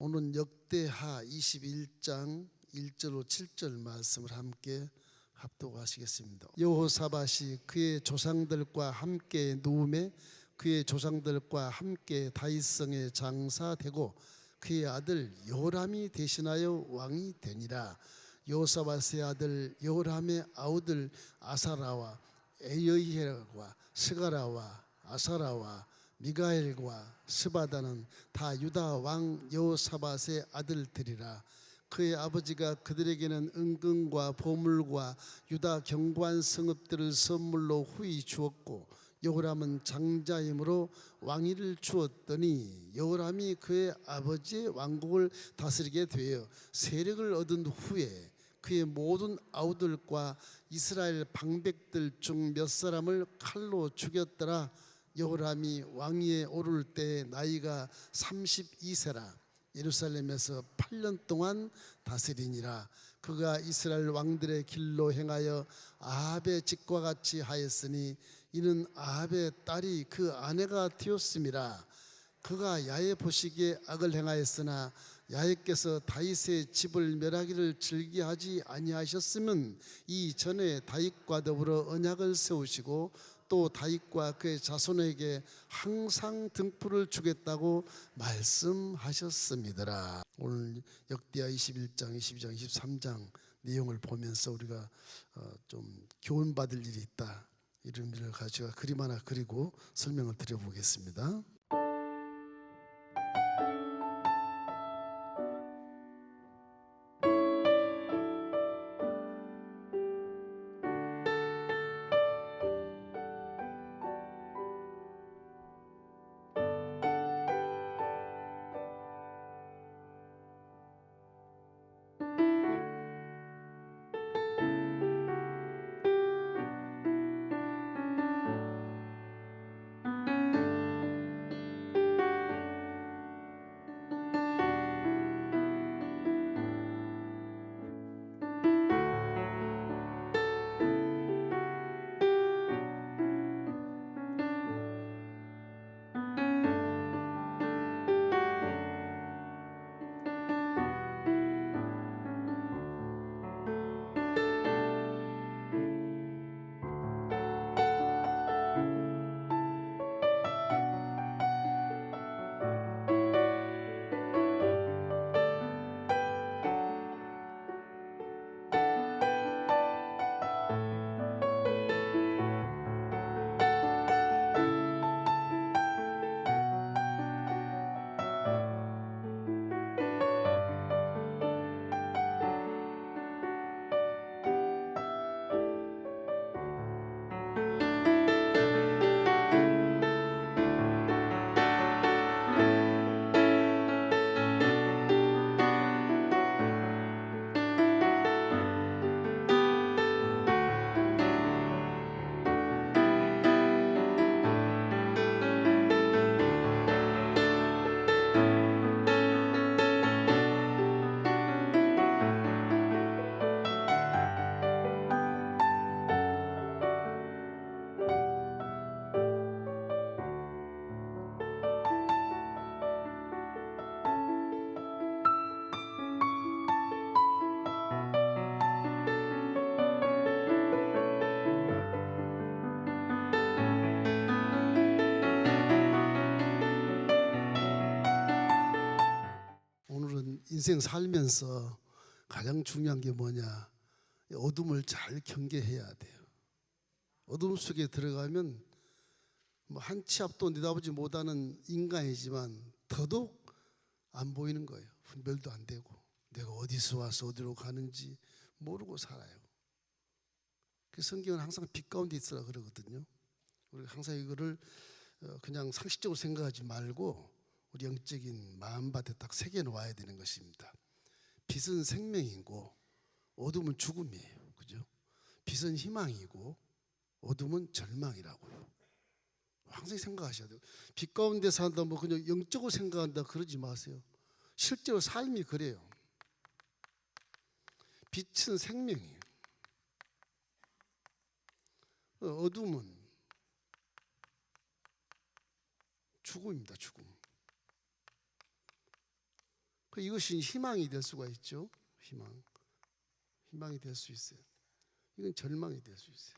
오늘 역대하 21장 1절로 7절 말씀을 함께 합독하시겠습니다. 여호사밧이 그의 조상들과 함께 누움에 그의 조상들과 함께 다윗성에 장사되고 그의 아들 여호람이 대신하여 왕이 되니라. 여호사밧의 아들 여호람의 아우들 아사라와 에여이헬과 스가라와 아사라와 미가엘과 스바다는 다 유다 왕 여호사밧의 아들들이라. 그의 아버지가 그들에게는 은금과 보물과 유다 견고한 성읍들을 선물로 후히 주었고 여호람은 장자이므로 왕위를 주었더니 여호람이 그의 아버지의 왕국을 다스리게 되어 세력을 얻은 후에 그의 모든 아우들과 이스라엘 방백들 중 몇 사람을 칼로 죽였더라. 여호람이 왕위에 오를 때 나이가 32세라. 예루살렘에서 8년 동안 다스리니라. 그가 이스라엘 왕들의 길로 행하여 아합의 직과 같이 하였으니 이는 아합의 딸이 그 아내가 되었음이라. 그가 야훼 보시기에 악을 행하였으나 야훼께서 다윗의 집을 멸하기를 즐기하지 아니하셨으면 이 전에 다윗과 더불어 언약을 세우시고 또 다윗과 그의 자손에게 항상 등불을 주겠다고 말씀하셨습니다. 오늘 역대하 21장, 22장, 23장 내용을 보면서 우리가 좀 교훈받을 일이 있다, 이런 일을 가지고 그림 하나 그리고 설명을 드려보겠습니다. 오늘은 인생 살면서 가장 중요한 게 뭐냐? 어둠을 잘 경계해야 돼요. 어둠 속에 들어가면 한 치 앞도 내다보지 못하는 인간이지만 더더욱 안 보이는 거예요. 분별도 안 되고 내가 어디서 와서 어디로 가는지 모르고 살아요. 그 성경은 항상 빛 가운데 있으라 그러거든요. 우리가 항상 이거를 그냥 상식적으로 생각하지 말고 우리 영적인 마음밭에 딱 새겨 놓아야 되는 것입니다. 빛은 생명이고 어둠은 죽음이에요. 그죠? 빛은 희망이고 어둠은 절망이라고요. 항상 생각하셔야 돼요. 빛 가운데 산다 뭐 그냥 영적으로 생각한다 그러지 마세요. 실제로 삶이 그래요. 빛은 생명이에요. 어둠은 죽음입니다. 죽음. 이것이 희망이 될 수가 있죠. 희망이 될 수 있어요. 이건 절망이 될 수 있어요.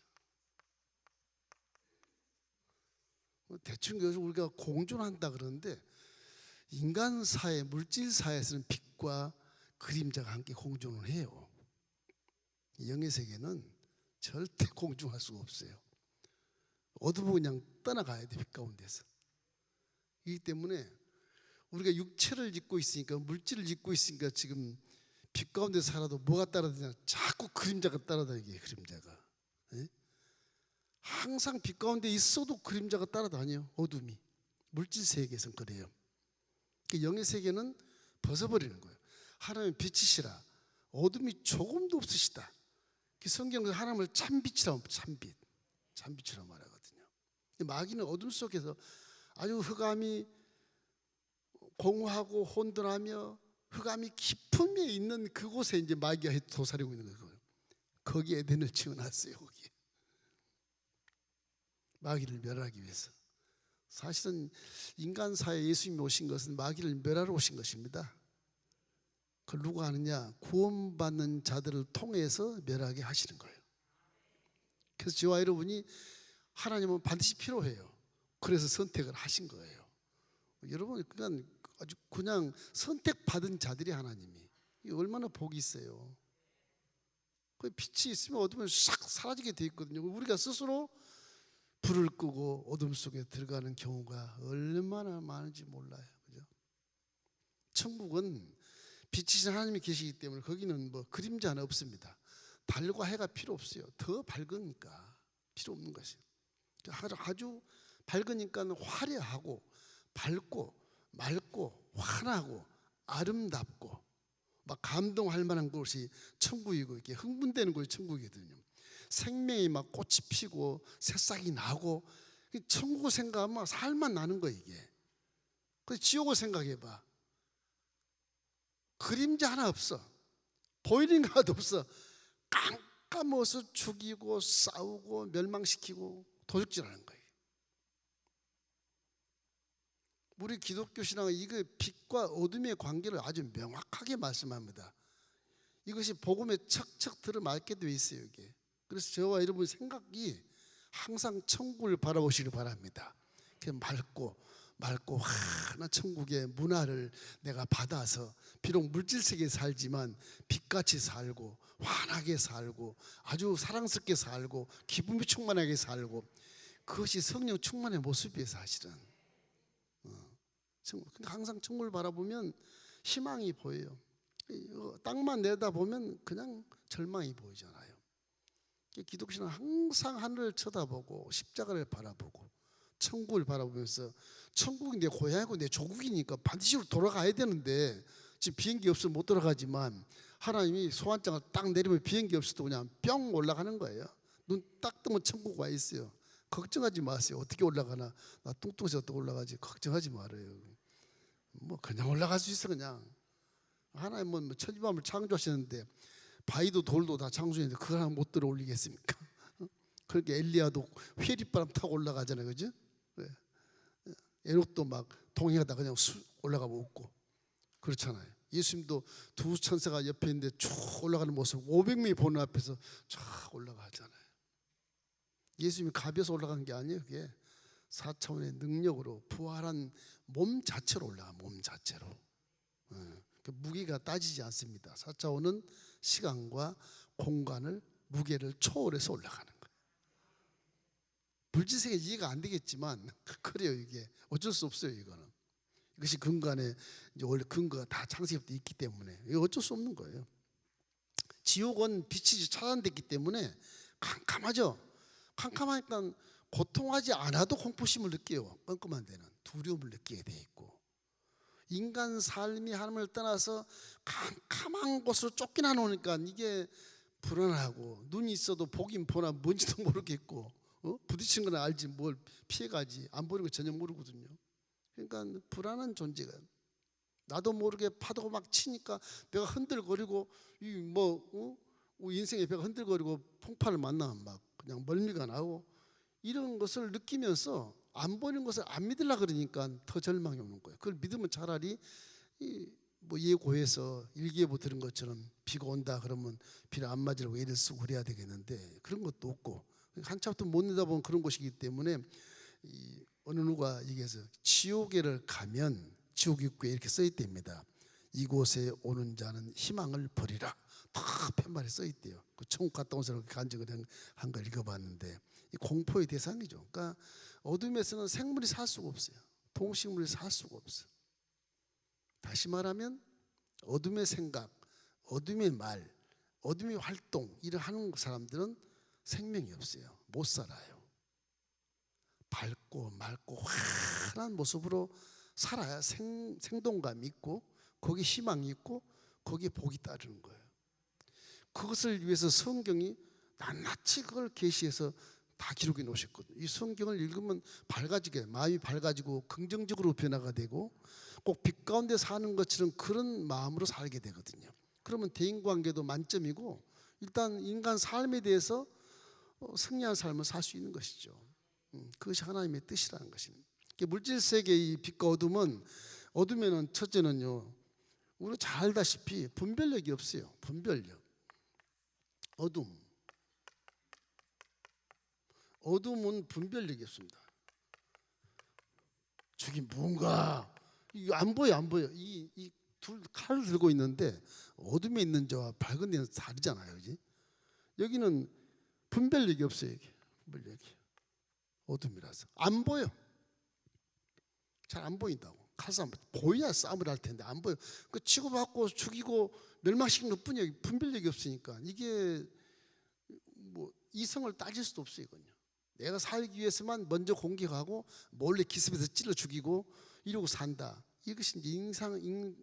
대충 여기서 우리가 공존한다 그러는데 인간 사회, 물질 사회에서는 빛과 그림자가 함께 공존을 해요. 영의 세계는 절대 공존할 수가 없어요. 어두워 그냥 떠나가야 돼, 빛 가운데서. 이기 때문에 우리가 육체를 짓고 있으니까, 물질을 짓고 있으니까 지금 빛 가운데 살아도 뭐가 따라다니냐? 자꾸 그림자가 따라다니게, 그림자가. 예? 항상 빛 가운데 있어도 그림자가 따라다녀요. 어둠이. 물질 세계에서는 그래요. 영의 세계는 벗어버리는 거예요. 하나님은 빛이시라 어둠이 조금도 없으시다. 성경에서 하나님을 참빛이라고, 참빛이라고 말하거든요. 마귀는 어둠 속에서 아주 흑암이 공허하고 혼돈하며 흑암이 깊음에 있는 그곳에 이제 마귀가 도사리고 있는 거예요. 거기에 에덴을 지어놨어요. 거기에 마귀를 멸하기 위해서. 사실은 인간 사회에 예수님이 오신 것은 마귀를 멸하러 오신 것입니다. 그걸 누가 하느냐? 구원받는 자들을 통해서 멸하게 하시는 거예요. 그래서 저와 여러분이 하나님은 반드시 필요해요. 그래서 선택을 하신 거예요. 여러분 아주 그냥 선택받은 자들이 하나님이 얼마나 복이 있어요. 그 빛이 있으면 어둠은 싹 사라지게 돼 있거든요. 우리가 스스로 불을 끄고 어둠 속에 들어가는 경우가 얼마나 많은지 몰라요. 그죠? 천국은 빛이신 하나님이 계시기 때문에 거기는 뭐 그림자는 없습니다. 달과 해가 필요 없어요. 더 밝으니까 필요 없는 것이에요. 아주 밝으니까 화려하고 밝고 맑고 환하고 아름답고 막 감동할 만한 곳이 천국이고 이렇게 흥분되는 곳이 천국이거든요. 생명이 막 꽃이 피고 새싹이 나고 천국을 생각하면 살만 나는 거예요 이게. 그래서 지옥을 생각해봐. 그림자 하나 없어. 보이는 거 하나도 없어. 깜깜해서 죽이고 싸우고 멸망시키고 도둑질하는 거예요. 우리 기독교 신앙은 이거 빛과 어둠의 관계를 아주 명확하게 말씀합니다. 이것이 복음에 척척 들어맞게 되어 있어요 이게. 그래서 저와 여러분의 생각이 항상 천국을 바라보시길 바랍니다. 맑고 환한 천국의 문화를 내가 받아서 비록 물질 세계에 살지만 빛같이 살고 환하게 살고 아주 사랑스럽게 살고 기쁨이 충만하게 살고 그것이 성령 충만의 모습이에요 사실은. 항상 천국을 바라보면 희망이 보여요. 땅만 내다보면 그냥 절망이 보이잖아요. 기독교는 항상 하늘을 쳐다보고 십자가를 바라보고 천국을 바라보면서 천국이 내 고향이고 내 조국이니까 반드시 돌아가야 되는데 지금 비행기 없으면 못 돌아가지만 하나님이 소환장을 딱 내리면 비행기 없어도 그냥 뿅 올라가는 거예요. 눈 딱 뜨면 천국 와 있어요. 걱정하지 마세요. 어떻게 올라가나. 나 뚱뚱해서 어떻게 올라가지. 걱정하지 말아요. 뭐 그냥 올라갈 수 있어 그냥. 하나님은 뭐 천지만물 창조하시는데 바위도 돌도 다 창조했는데 그걸 하나 못 들어 올리겠습니까? 그렇게 엘리야도 회리바람 타고 올라가잖아요, 그죠? 에녹도 막 동행하다 그냥 올라가고 웃고 그렇잖아요. 예수님도 두 천사가 옆에 있는데 쭉 올라가는 모습 500명이 보는 앞에서 쫙 올라가잖아요. 예수님이 가벼워서 올라간 게 아니에요. 그게 4차원의 능력으로 부활한 몸 자체로 올라가. 몸 자체로. 그 무게가 따지지 않습니다. 4차원은 시간과 공간을 무게를 초월해서 올라가는 거예요. 물질세계 이해가 안 되겠지만 그래요. 이게 어쩔 수 없어요. 이거는 이것이 근간에 이제 원래 근거가 다 창세기부터 있기 때문에 이거 어쩔 수 없는 거예요. 지옥은 빛이 차단됐기 때문에 캄캄하죠. 캄캄하니까 고통하지 않아도 공포심을 느껴요. 끔끔한 데는 두려움을 느끼게 돼 있고 인간 삶이 하나님을 떠나서 캄캄한 곳으로 쫓겨나 놓으니까 이게 불안하고 눈이 있어도 보긴 보나 뭔지도 모르겠고 부딪힌 건 알지 뭘 피해가지 안 보이는 거 전혀 모르거든요. 그러니까 불안한 존재가 나도 모르게 파도가 막 치니까 배가 흔들거리고 인생의 배가 흔들거리고 풍파를 만나면 막 그냥 멀미가 나고 이런 것을 느끼면서 안 보이는 것을 안 믿으려고 그러니까 더 절망이 오는 거예요. 그걸 믿으면 차라리 뭐 예고해서 일기예보 들은 것처럼 비가 온다 그러면 비를 안 맞으려고 애를 쓰고 그래야 되겠는데 그런 것도 없고 한참도 못 내다보면 그런 것이기 때문에 어느 누가 얘기해서 지옥에를 가면 지옥 입구에 이렇게 써 있답니다. 이곳에 오는 자는 희망을 버리라. 다 팻말에 써 있대요. 그 천국 갔다 온 사람 간증을 한 걸 읽어봤는데 이 공포의 대상이죠. 그러니까 어둠에서는 생물이 살 수가 없어요. 동식물이 살 수가 없어. 다시 말하면 어둠의 생각, 어둠의 말, 어둠의 활동 일을 하는 사람들은 생명이 없어요. 못 살아요. 밝고 맑고 환한 모습으로 살아야 생동감이 있고 거기에 희망이 있고 거기에 복이 따르는 거예요. 그것을 위해서 성경이 낱낱이 그걸 계시해서 다 기록해 놓으셨거든요. 이 성경을 읽으면 밝아지게 마음이 밝아지고 긍정적으로 변화가 되고 꼭 빛 가운데 사는 것처럼 그런 마음으로 살게 되거든요. 그러면 대인관계도 만점이고 일단 인간 삶에 대해서 승리한 삶을 살 수 있는 것이죠. 그것이 하나님의 뜻이라는 것입니다. 물질 세계의 빛과 어둠은 어둠에는 첫째는요, 우리 잘 알다시피 분별력이 없어요. 분별력. 어둠은 분별력이 없습니다. 저기 뭔가 이거 안 보여. 이 둘 칼을 들고 있는데 어둠에 있는 자와 밝은 데는 다르잖아요, 그지? 여기는 분별력이 없어요. 여기 분별력이 어둠이라서 안 보여. 잘 안 보인다고. 칼싸움 보여야 싸움을 할 텐데 안 보여. 그 치고받고 죽이고 멸망시킨 것뿐이에요. 분별력이 없으니까 이게 뭐 이성을 따질 수도 없어요. 이건요. 내가 살기 위해서만 먼저 공격하고 몰래 기습해서 찔러 죽이고 이러고 산다. 이것이 이제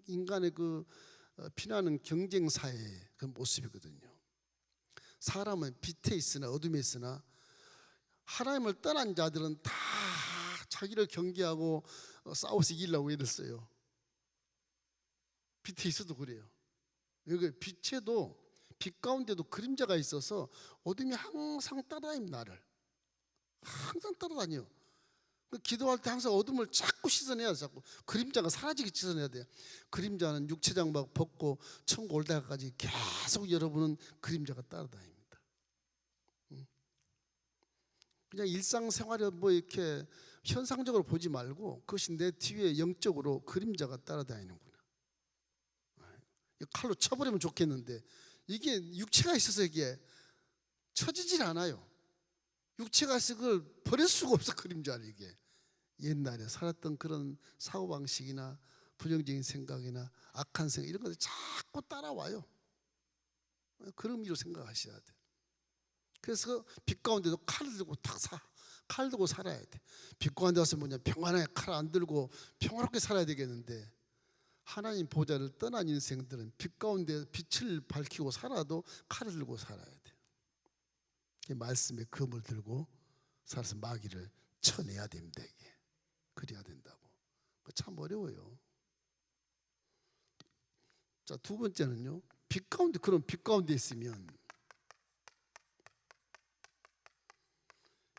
인간의 그 피나는 경쟁 사회의 그 모습이거든요. 사람은 빛에 있으나 어둠에 있으나 하나님을 떠난 자들은 다 자기를 경계하고 싸워서 이기려고 애를 써요. 빛에 있어도 그래요. 여기 빛에도 빛 가운데도 그림자가 있어서 어둠이 항상 따라다닙니다. 나를 항상 따라다녀요. 기도할 때 항상 어둠을 자꾸 씻어내야 돼. 자꾸 그림자가 사라지게 씻어내야 돼요. 그림자는 육체장 막 벗고 천국 올 때까지 계속 여러분은 그림자가 따라다닙니다. 그냥 일상생활에 뭐 이렇게 현상적으로 보지 말고 그것이 내 뒤에 영적으로 그림자가 따라다니는구나. 칼로 쳐버리면 좋겠는데 이게 육체가 있어서 이게 쳐지질 않아요. 육체가 있어 그걸 버릴 수가 없어. 그림자를. 이게 옛날에 살았던 그런 사고방식이나 부정적인 생각이나 악한 생각 이런 것들 자꾸 따라와요. 그런 의미로 생각하셔야 돼. 그래서 빛 가운데도 칼을 들고 칼 들고 살아야 돼. 빛 가운데 와서 뭐냐, 평안하게 칼 안 들고 평화롭게 살아야 되겠는데 하나님 보좌를 떠난 인생들은 빛 가운데 빛을 밝히고 살아도 칼을 들고 살아야 돼. 말씀의 검을 들고 살아서 마귀를 쳐내야 됩니다. 이게 그래야 된다고. 참 어려워요. 자, 두 번째는요, 빛 가운데, 그런 빛 가운데 있으면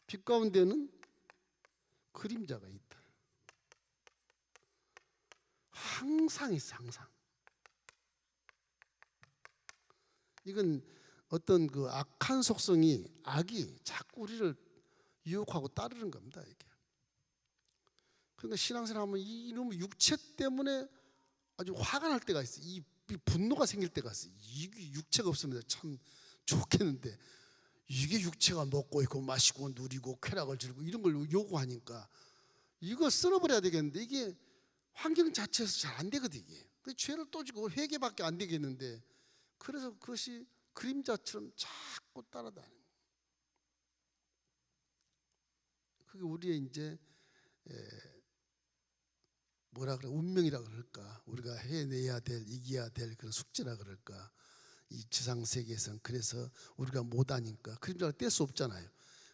빛 가운데는 그림자가 있다. 항상 있어. 항상. 이건 어떤 그 악한 속성이, 악이 자꾸 우리를 유혹하고 따르는 겁니다. 이게. 그러니까 신앙생활 하면 이놈 육체 때문에 아주 화가 날 때가 있어요. 이 분노가 생길 때가 있어요. 이게 육체가 없으면 참 좋겠는데 이게 육체가 먹고 있고 마시고 누리고 쾌락을 즐기고 이런 걸 요구하니까 이거 쓸어버려야 되겠는데 이게 환경 자체에서 잘 안 되거든. 이게 죄를 또 지고 회개밖에 안 되겠는데, 그래서 그것이 그림자처럼 자꾸 따라다니는 거예요. 그게 우리의 이제 뭐라 그래, 운명이라 그럴까, 우리가 해내야 될, 이겨야 될 그런 숙제라 그럴까. 이 지상 세계에서는 그래서 우리가 못하니까 그림자를 뗄 수 없잖아요.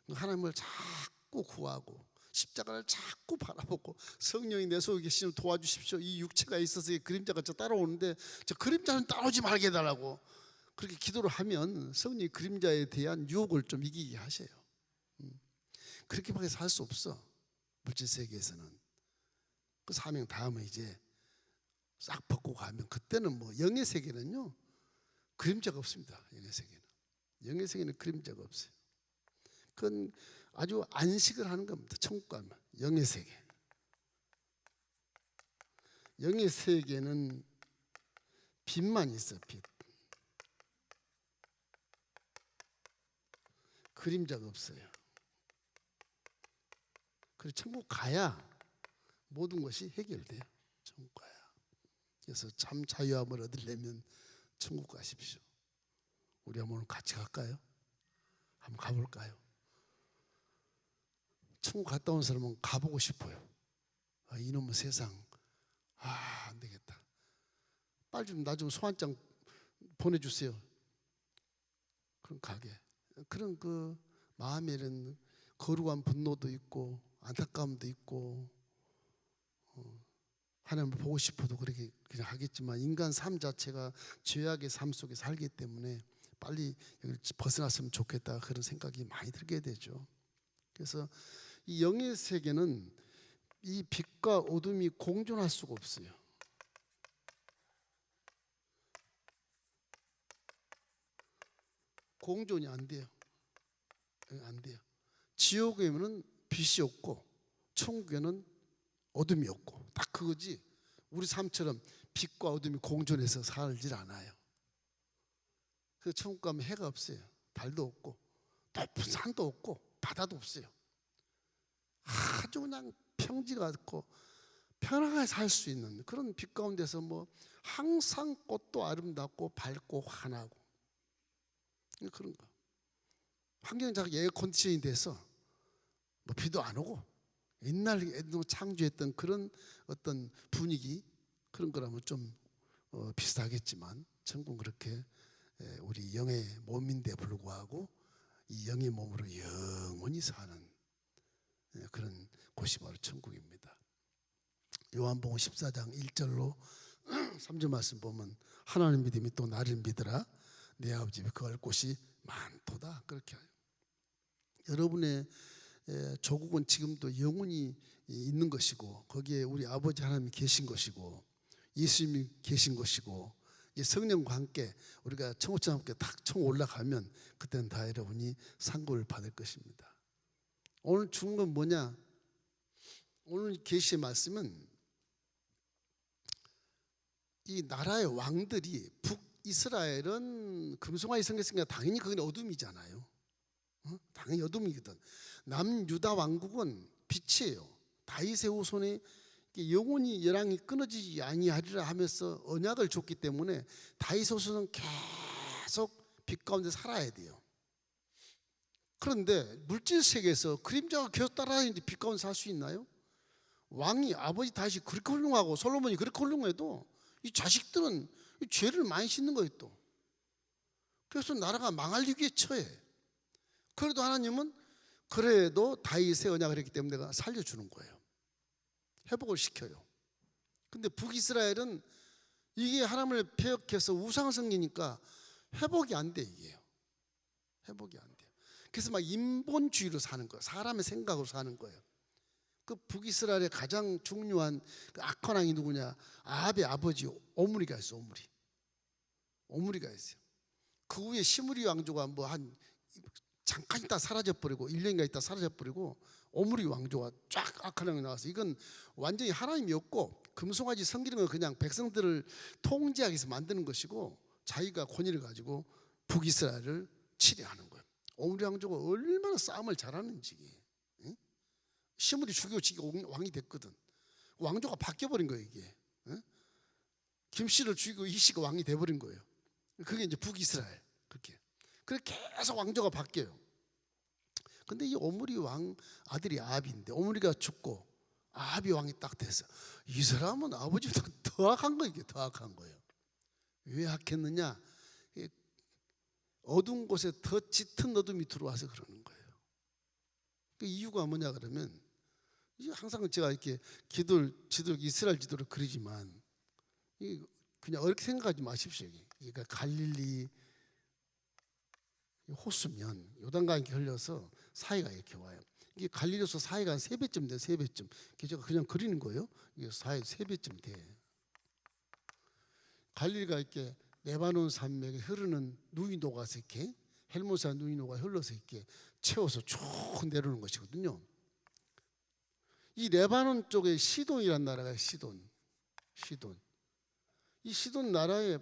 하나님을 자꾸 구하고 십자가를 자꾸 바라보고 성령이 내 속에 계시면 도와주십시오. 이 육체가 있어서 이 그림자가 저 따라오는데 저 그림자는 따라오지 말게 해달라고 그렇게 기도를 하면 성령이 그림자에 대한 유혹을 좀 이기게 하셔요. 그렇게밖에 살 수 없어. 물질 세계에서는. 그 사명 다음에 이제 싹 벗고 가면 그때는 뭐 영의 세계는요 그림자가 없습니다. 영의 세계는 그림자가 없어요. 그건 아주 안식을 하는 겁니다. 천국 가면 영의 세계. 영의 세계는 빛만 있어. 빛. 그림자가 없어요. 그래서 천국 가야 모든 것이 해결돼요. 천국 가야. 그래서 참 자유함을 얻으려면 천국 가십시오. 우리 한번 같이 갈까요? 한번 가볼까요? 천국 갔다 온 사람은 가보고 싶어요. 아, 이놈의 세상, 안 되겠다. 빨리 좀 나 좀 소환장 보내주세요. 그럼 가게. 그런 그 마음에는 거룩한 분노도 있고 안타까움도 있고 하나님을 보고 싶어도 그렇게 그냥 하겠지만 인간 삶 자체가 죄악의 삶 속에 살기 때문에 빨리 여기를 벗어났으면 좋겠다 그런 생각이 많이 들게 되죠. 그래서 이 영의 세계는 이 빛과 어둠이 공존할 수가 없어요. 공존이 안 돼요. 안 돼요. 지옥에는 빛이 없고 천국에는 어둠이 없고 딱 그거지. 우리 삶처럼 빛과 어둠이 공존해서 살질 않아요. 그 천국 가면 해가 없어요. 달도 없고 높은 산도 없고 바다도 없어요. 아주 그냥 평지가 있고 편하게 살 수 있는 그런 빛 가운데서 뭐 항상 꽃도 아름답고 밝고 환하고 그런 거. 환경이 에어 컨디션이 돼서 뭐 비도 안 오고 옛날 창조했던 그런 어떤 분위기 그런 거라면 좀 비슷하겠지만 천국은 그렇게 우리 영의 몸인데 불구하고 이 영의 몸으로 영원히 사는 그런 곳이 바로 천국입니다. 요한복음 14장 1절로 3절 말씀 보면 하나님 믿음이 또 나를 믿으라 내 아버지 집에 거할 곳이 많도다 그렇게 해요. 여러분의 조국은 지금도 영원히 있는 것이고 거기에 우리 아버지 하나님이 계신 것이고 예수님이 계신 것이고 성령과 함께 우리가 천국과 함께 딱 총 올라가면 그때는 다 여러분이 상급을 받을 것입니다. 오늘 중요한 건 뭐냐? 오늘 계시의 말씀은 이 나라의 왕들이 북이스라엘은 금송아지 생겼으니까 당연히 그건 어둠이잖아요. 당연히 어둠이거든. 남유다 왕국은 빛이에요. 다윗의 후손이 영원히 열왕이 끊어지지 아니하리라 하면서 언약을 줬기 때문에 다윗의 후손은 계속 빛 가운데 살아야 돼요. 그런데 물질 세계에서 그림자가 계속 따라다니는데 빛 가운데 살 수 있나요? 왕이 아버지 다윗이 그렇게 훌륭하고 솔로몬이 그렇게 훌륭해도 이 자식들은 죄를 많이 짓는 거예요 또. 그래서 나라가 망할 위기에 처해. 그래도 하나님은 그래도 다윗의 언약을 했기 때문에 내가 살려주는 거예요. 회복을 시켜요. 근데 북이스라엘은 이게 하나님을 배역해서 우상 섬기니까 회복이 안 돼 이게요. 회복이 안 돼요. 그래서 막 인본주의로 사는 거예요. 사람의 생각으로 사는 거예요. 그 북이스라엘의 가장 중요한 그 악한 왕이 누구냐? 아합의 아버지 오므리가 있어. 오므리가 있어요. 그 후에 시므리 왕조가 뭐 한 잠깐 있다 사라져버리고 1년인가 있다 사라져버리고 오므리 왕조가 쫙 악한 왕이 나와서 이건 완전히 하나님이 없고 금송아지 섬기는 건 그냥 백성들을 통제하기 위해서 만드는 것이고 자기가 권위를 가지고 북이스라엘을 치려하는 거예요. 오므리 왕조가 얼마나 싸움을 잘하는지. 응? 시므리 죽이고 지가 왕이 됐거든. 왕조가 바뀌어버린 거예요 이게. 응? 김씨를 죽이고 이씨가 왕이 돼버린 거예요. 그게 이제 북이스라엘. 그렇게 계속 왕조가 바뀌어요. 근데 이 오므리 왕 아들이 아합인데 오므리가 죽고 아합이 왕이 딱 됐어. 이 사람은 아버지보다 더 악한 거예요. 더 악한 거예요. 왜 악했느냐? 어두운 곳에 더 짙은 어둠이 들어와서 그러는 거예요. 그 이유가 뭐냐 그러면 항상 제가 이렇게 지도 이스라엘 지도를 그리지만 그냥 어렵게 생각하지 마십시오. 그러니까 갈릴리 호수면 요단강에 흘려서 사이가 이렇게 와요. 이게 갈릴리에서 사이가 한 3배쯤 돼. 3배쯤. 제가 그냥 그리는 거예요. 이게 사이 3배쯤 돼. 갈릴리가 이렇게 레바논 산맥에 흐르는 누이 녹아서 이렇게 헬모산 누이 녹아 흘러서 이렇게 채워서 쭉 내려오는 것이거든요. 이 레바논 쪽에 시돈이란 나라가 시돈. 이 시돈 나라에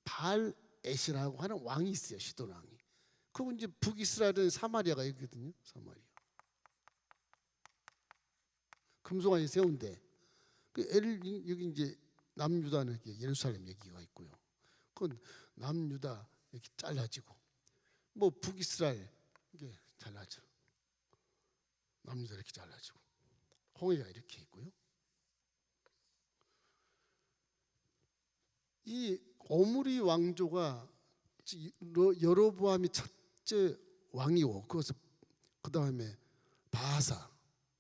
바알에시라고 하는 왕이 있어요. 시돈 왕이. 그건 이제 북이스라엘은 사마리아가 있거든요. 사마리아. 금송아지 세운데 여기 이제 남유다는 예루살렘 얘기가 있고요. 그건 남유다 이렇게 잘라지고 뭐 북이스라엘 이게 잘라져. 남유다 이렇게 잘라지고 홍해가 이렇게 있고요. 이 오므리 왕조가 여로보암이 첫째 왕이고 그 다음에 바하사,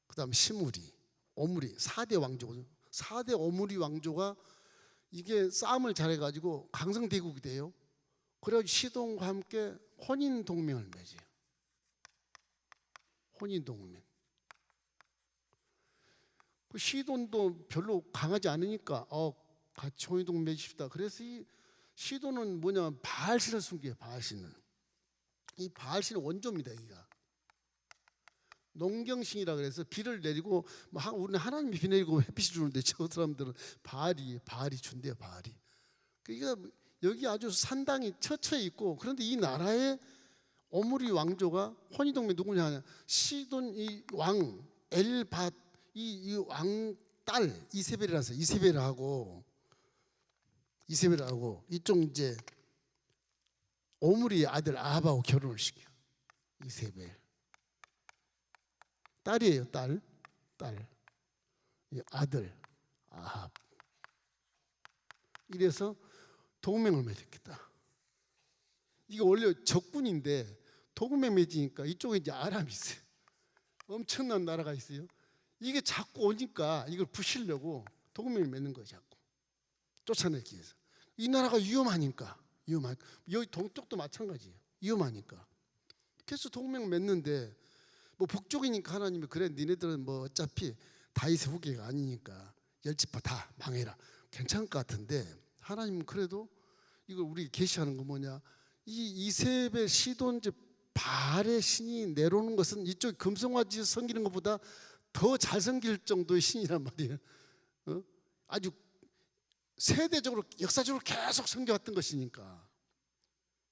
그 다음에 시므리, 오므리 4대 왕조거든요. 4대 오므리 왕조가 이게 싸움을 잘해가지고 강성대국이 돼요. 그래가지고 시돈과 함께 혼인동맹을 맺어요. 혼인동맹. 그 시돈도 별로 강하지 않으니까 같이 혼인동맹 맺읍시다. 그래서 이 시돈은 뭐냐면 바알신을 숨겨요. 바알신을. 이 바알신은 원조입니다. 여기가 농경신이라 그래서 비를 내리고 우리는 하나님이 비 내리고 햇빛을 주는데 저 사람들은 바알이 준대요. 바알이. 그러니까 여기 아주 산당이 처처에 있고, 그런데 이 나라의 오므리 왕조가 혼인동맹 누구냐 하냐, 시돈 이 왕 엘밧 이 왕 딸 이세벨이라서 이세벨하고 이쪽 이제 오므리의 아들 아합하고 결혼을 시켜. 이세벨 딸이에요. 딸 아들 아합. 이래서 동맹을 맺었겠다. 이게 원래 적군인데 동맹 맺으니까 이쪽에 이제 아람이 있어요. 엄청난 나라가 있어요. 이게 자꾸 오니까 이걸 부시려고 동맹을 맺는 거예요. 자꾸 쫓아내기 위해서. 이 나라가 위험하니까 여기 동쪽도 마찬가지예요. 위험하니까. 그래서 동맹을 맺는데 뭐 북쪽이니까 하나님이 그래 니네들은 뭐 어차피 다윗의 후계가 아니니까 10지파 다 망해라. 괜찮을 것 같은데 하나님은 그래도 이걸 우리 계시하는 거 뭐냐, 이 이세벨 시돈 바알의 신이 내려오는 것은 이쪽 금송아지 섬기는 것보다 더 잘 섬길 정도의 신이란 말이에요. 아주 세대적으로 역사적으로 계속 섬겨왔던 것이니까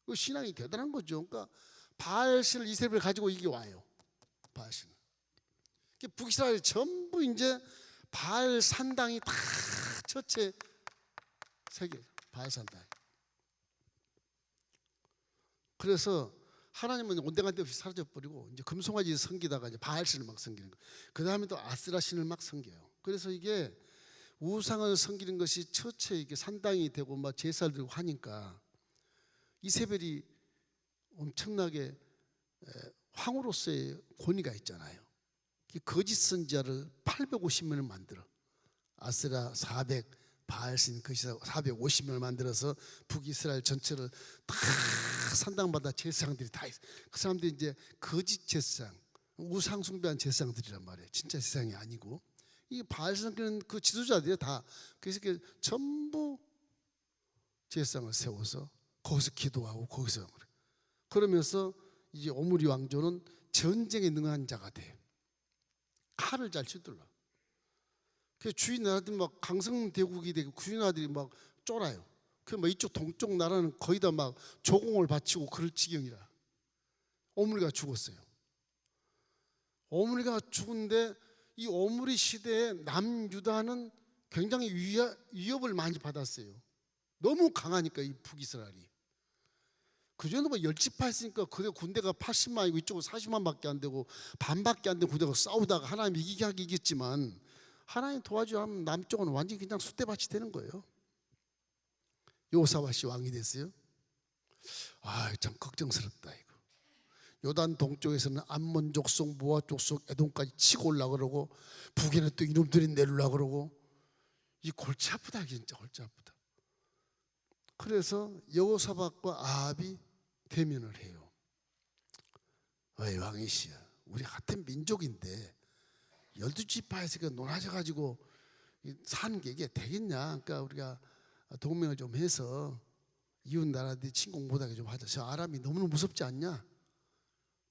그 신앙이 대단한 거죠. 그러니까 바알신을 이세벨 가지고 이게 와요. 바알신. 북이스라엘 전부 이제 바알 산당이 다 처체 세계 바알 산당. 그래서 하나님은 온데간데 없이 사라져버리고 이제 금송아지 섬기다가 이제 바알신을 막 섬기는 거예요. 그 다음에 또 아스라신을 막 섬겨요. 그래서 이게 우상을 섬기는 것이 처체 이게 산당이 되고 막 제사를 드리고 하니까 이세벨이 엄청나게 황후로서의 권위가 있잖아요. 거짓 선지자를 850명을 만들어 아스라 400 바알신 거짓 450명을 만들어서 북이스라엘 전체를 다 산당마다 제사장들이 다 있어요. 그 사람들이 이제 거짓 제사장, 우상 숭배한 제사장들이란 말이에요. 진짜 제사장이 아니고 이 바알신 그 지도자들이 다 그래서 전부 제사장을 세워서 거기서 기도하고 거기서 그러면서 이제 오므리 왕조는 전쟁에 능한 자가 돼요. 칼을 잘 휘둘러. 그 주위 나라들이 막 강성대국이 되고 주위 나라들이 막 쫄아요. 그 뭐 이쪽 동쪽 나라는 거의 다 막 조공을 바치고 그럴 지경이라. 오므리가 죽었어요. 오므리가 죽은데 이 오므리 시대에 남유다는 굉장히 위협을 많이 받았어요. 너무 강하니까 이 북이스라엘이. 그전에 뭐 10지파 했으니까 그때 군대가 80만이고 이쪽은 40만밖에 안 되고 반밖에 안 된 군대가 싸우다가 하나님 이기게 하기 이겼지만 하나님 도와주면 남쪽은 완전히 그냥 숫대밭이 되는 거예요. 여호사밧이 왕이 됐어요. 참 걱정스럽다 이거. 요단 동쪽에서는 암몬 족속, 모압 족속, 에돔까지 치고 올라 그러고 북에는 또 이놈들이 내려라 그러고 이 골치 아프다 진짜 골치 아프다. 그래서 여호사밧과 아합이 대면을 해요. 왜 왕이시여, 우리 같은 민족인데 12지파에서 논하셔가지고 사는 게 이게 되겠냐? 그러니까 우리가 동맹을 좀 해서 이웃 나라들이 침공 못하게 좀 하자. 저 아람이 너무너무 무섭지 않냐?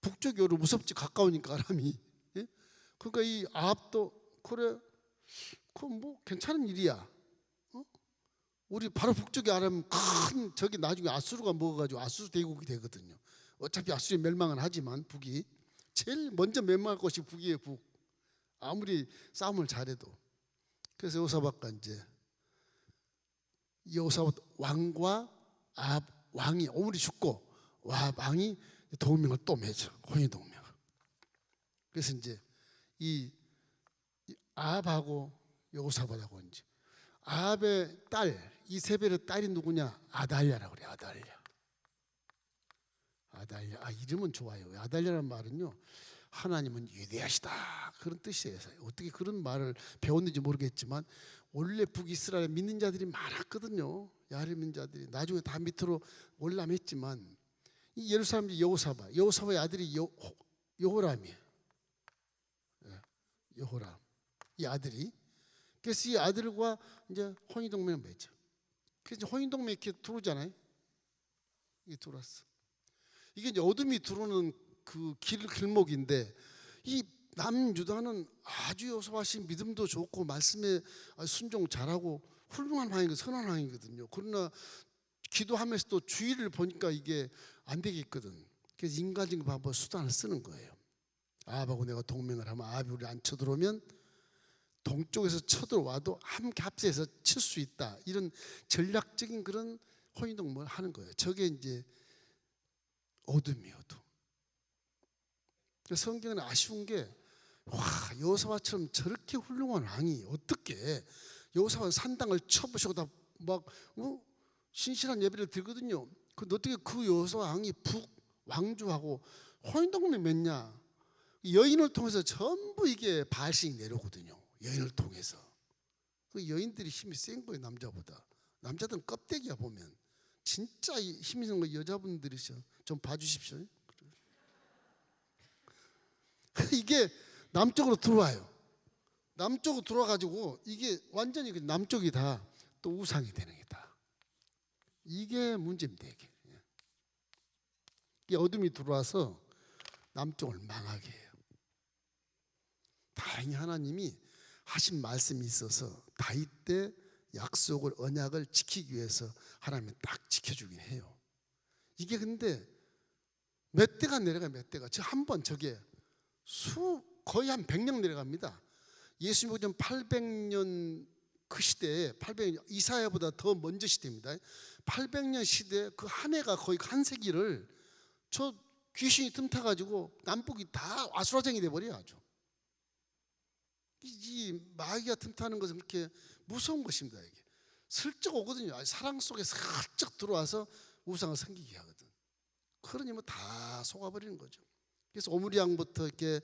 북쪽이 오히려 무섭지, 가까우니까 아람이. 예? 그러니까 이 아합도 그래, 그건 뭐 괜찮은 일이야. 어? 우리 바로 북쪽에 아람 큰 저기 나중에 아수르가 먹어가지고 아수르 대국이 되거든요. 어차피 아수르 멸망은 하지만 북이 제일 먼저 멸망할 것이 북이에요. 북. 아무리 싸움을 잘해도. 그래서 여호사밧과 이제 여호사밧 왕과 아합 왕이 오므리 죽고 왕이 동맹을 또 맺어, 혼인 동맹을. 그래서 이제 이 아합하고 여호사밧하고 이제 아합의 딸 이세벨의 딸이 누구냐? 아달랴라고 그래. 아달랴. 아, 이름은 좋아요. 아달랴라는 말은요, 하나님은 위대하시다 그런 뜻이에요. 어떻게 그런 말을 배웠는지 모르겠지만 원래 북이스라엘 믿는 자들이 많았거든요. 야레민 자들이 나중에 다 밑으로 올라했지만 이 예루살렘 여호사밧의 아들이 여호람이에요. 여호람 이 아들이. 그래서 이 아들과 이제 혼인 동맹을 맺죠. 그래서 혼인 동맹 이렇게 들어오잖아요. 이게 들어왔어. 이게 이제 어둠이 들어오는 그 길목인데 이 남유다는 아주 여호사밧이 믿음도 좋고 말씀에 순종 잘하고 훌륭한 왕이고 선한 왕이거든요. 그러나 기도하면서도 주의를 보니까 이게 안 되겠거든. 그래서 인간적인 방법 수단을 쓰는 거예요. 아합하고 내가 동맹을 하면 아합이 우리 안 쳐들어오면 동쪽에서 쳐들어와도 함께 합세해서 칠 수 있다. 이런 전략적인 그런 혼인동맹을 하는 거예요. 저게 이제 어둠이에요. 어둠. 성경은 아쉬운 게 여호사밧처럼 저렇게 훌륭한 왕이 어떻게 여호사밧 산당을 쳐부시고 다 막 신실한 예배를 드리거든요. 근데 어떻게 그 여호사밧 왕이 북 왕주하고 혼인동맹 맺냐? 여인을 통해서 전부 이게 바알신이 내려오거든요. 여인을 통해서. 그 여인들이 힘이 센 거예요. 남자보다. 남자들은 껍데기야 보면. 진짜 힘이 있는 거 여자분들이셔. 좀 봐주십시오. 이게 남쪽으로 들어와요. 남쪽으로 들어와가지고 이게 완전히 남쪽이 다 또 우상이 되는 게다. 이게 문제입니다. 이게 어둠이 들어와서 남쪽을 망하게 해요. 다행히 하나님이 하신 말씀이 있어서 다윗 때 약속을 언약을 지키기 위해서 하나님이 딱 지켜주긴 해요. 이게 근데 몇 대가 내려가요. 몇 대가. 저 한 번 저게 거의 한 100년 내려갑니다. 예수님 오전 800년 그 시대에 800년 이사야보다 더 먼저 시대입니다. 800년 시대 그 한 해가 거의 한 세기를 저 귀신이 틈타가지고 남북이 다 아수라장이 돼버려요. 아주 이 마귀가 틈타는 것은 그렇게 무서운 것입니다. 이게 슬쩍 오거든요. 사랑 속에 슬쩍 들어와서 우상을 섬기게 하거든. 그러니 뭐 다 속아버리는 거죠. 그래서 오므리 왕부터 이렇게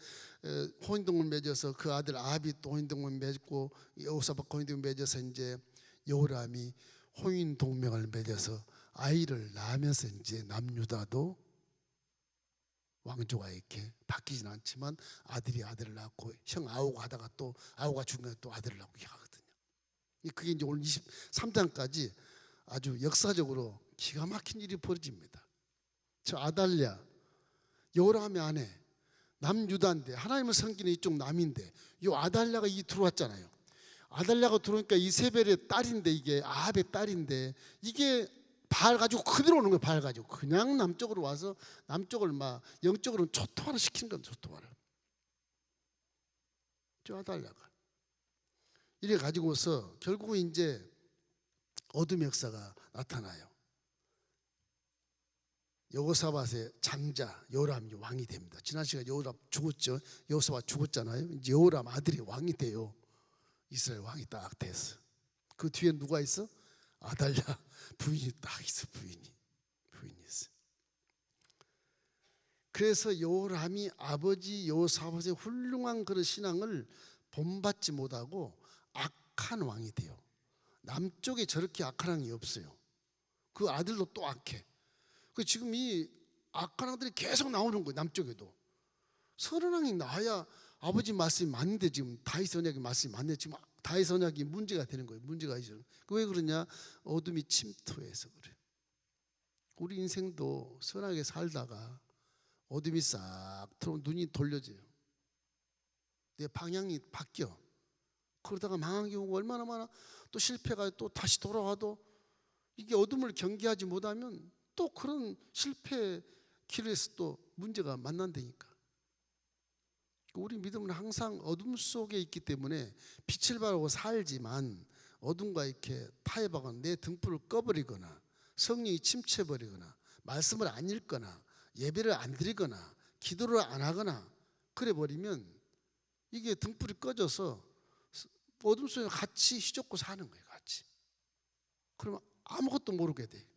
혼인동맹을 맺어서 그 아들 아합이 또 혼인동맹을 맺고 여호사밧 혼인동맹을 맺어서 이제 여호람이 혼인동맹을 맺어서 아이를 낳으면서 이제 남유다도 왕조가 이렇게 바뀌진 않지만 아들이 아들을 낳고 형 아우가 하다가 또 아우가 죽으면 또 아들을 낳고 이렇게 하거든요. 그게 이제 오늘 23장까지 아주 역사적으로 기가 막힌 일이 벌어집니다. 저 아달랴 여호람의 아내 남유다인데 하나님을 섬기는 이쪽 남인데 이 아달랴가 이 들어왔잖아요. 아달랴가 들어오니까 이세벨의 딸인데 이게 아합의 딸인데 이게 바알 가지고 그대로 오는 거예요. 바알 가지고 그냥 남쪽으로 와서 남쪽을 막 영적으로는 초토화를 시키는 겁니다. 초토화를. 저 아달랴가 이래 가지고서 결국은 이제 어둠의 역사가 나타나요. 여호사밧의 장자 여호람이 왕이 됩니다. 지난 시간에 여호람 죽었죠. 여호사밧 죽었잖아요. 이제 여호람 아들이 왕이 돼요. 이스라엘 왕이 딱 됐어. 그 뒤에 누가 있어? 아달랴 부인이 딱 있어. 부인이 있어. 그래서 여호람이 아버지 여호사밧의 훌륭한 그런 신앙을 본받지 못하고 악한 왕이 돼요. 남쪽에 저렇게 악한 왕이 없어요. 그 아들도 또 악해. 지금 이 악한 왕들이 계속 나오는 거예요. 남쪽에도 선한 왕이 나와야 아버지 말씀이 맞는데 지금 다윗 언약의 말씀이 맞는데 지금 다윗 언약이 문제가 되는 거예요. 문제가 있어요. 왜 그러냐? 어둠이 침투해서 그래요. 우리 인생도 선하게 살다가 어둠이 싹 들어오면 눈이 돌려져요. 내 방향이 바뀌어. 그러다가 망한 경우가 얼마나 많아. 또 실패가 또 다시 돌아와도 이게 어둠을 경계하지 못하면 또 그런 실패 길에서 또 문제가 만난다니까. 우리 믿음은 항상 어둠 속에 있기 때문에 빛을 바라고 살지만 어둠과 이렇게 타협하거나 내 등불을 꺼버리거나 성령이 침체해버리거나 말씀을 안 읽거나 예배를 안 드리거나 기도를 안 하거나 그래 버리면 이게 등불이 꺼져서 어둠 속에 같이 휘젓고 사는 거예요. 같이. 그러면 아무것도 모르게 돼.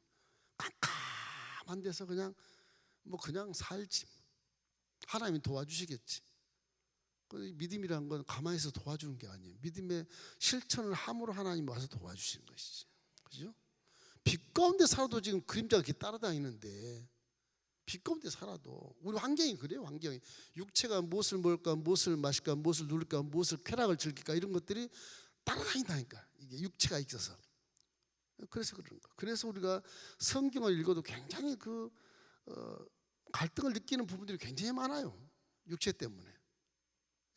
깜깜한 데서 그냥 그냥 살지. 하나님이 도와주시겠지. 믿음이란 건 가만히 있어서 도와주는 게 아니에요. 믿음의 실천을 함으로 하나님이 와서 도와주시는 것이지. 그죠? 빛 가운데 살아도 지금 그림자가 이렇게 따라다니는데 빛 가운데 살아도 우리 환경이 그래요. 환경이 육체가 무엇을 먹을까, 무엇을 마실까, 무엇을 누릴까, 무엇을 쾌락을 즐길까 이런 것들이 따라다닌다니까. 이게 육체가 있어서. 그래서 그런 거. 그래서 우리가 성경을 읽어도 굉장히 갈등을 느끼는 부분들이 굉장히 많아요. 육체 때문에.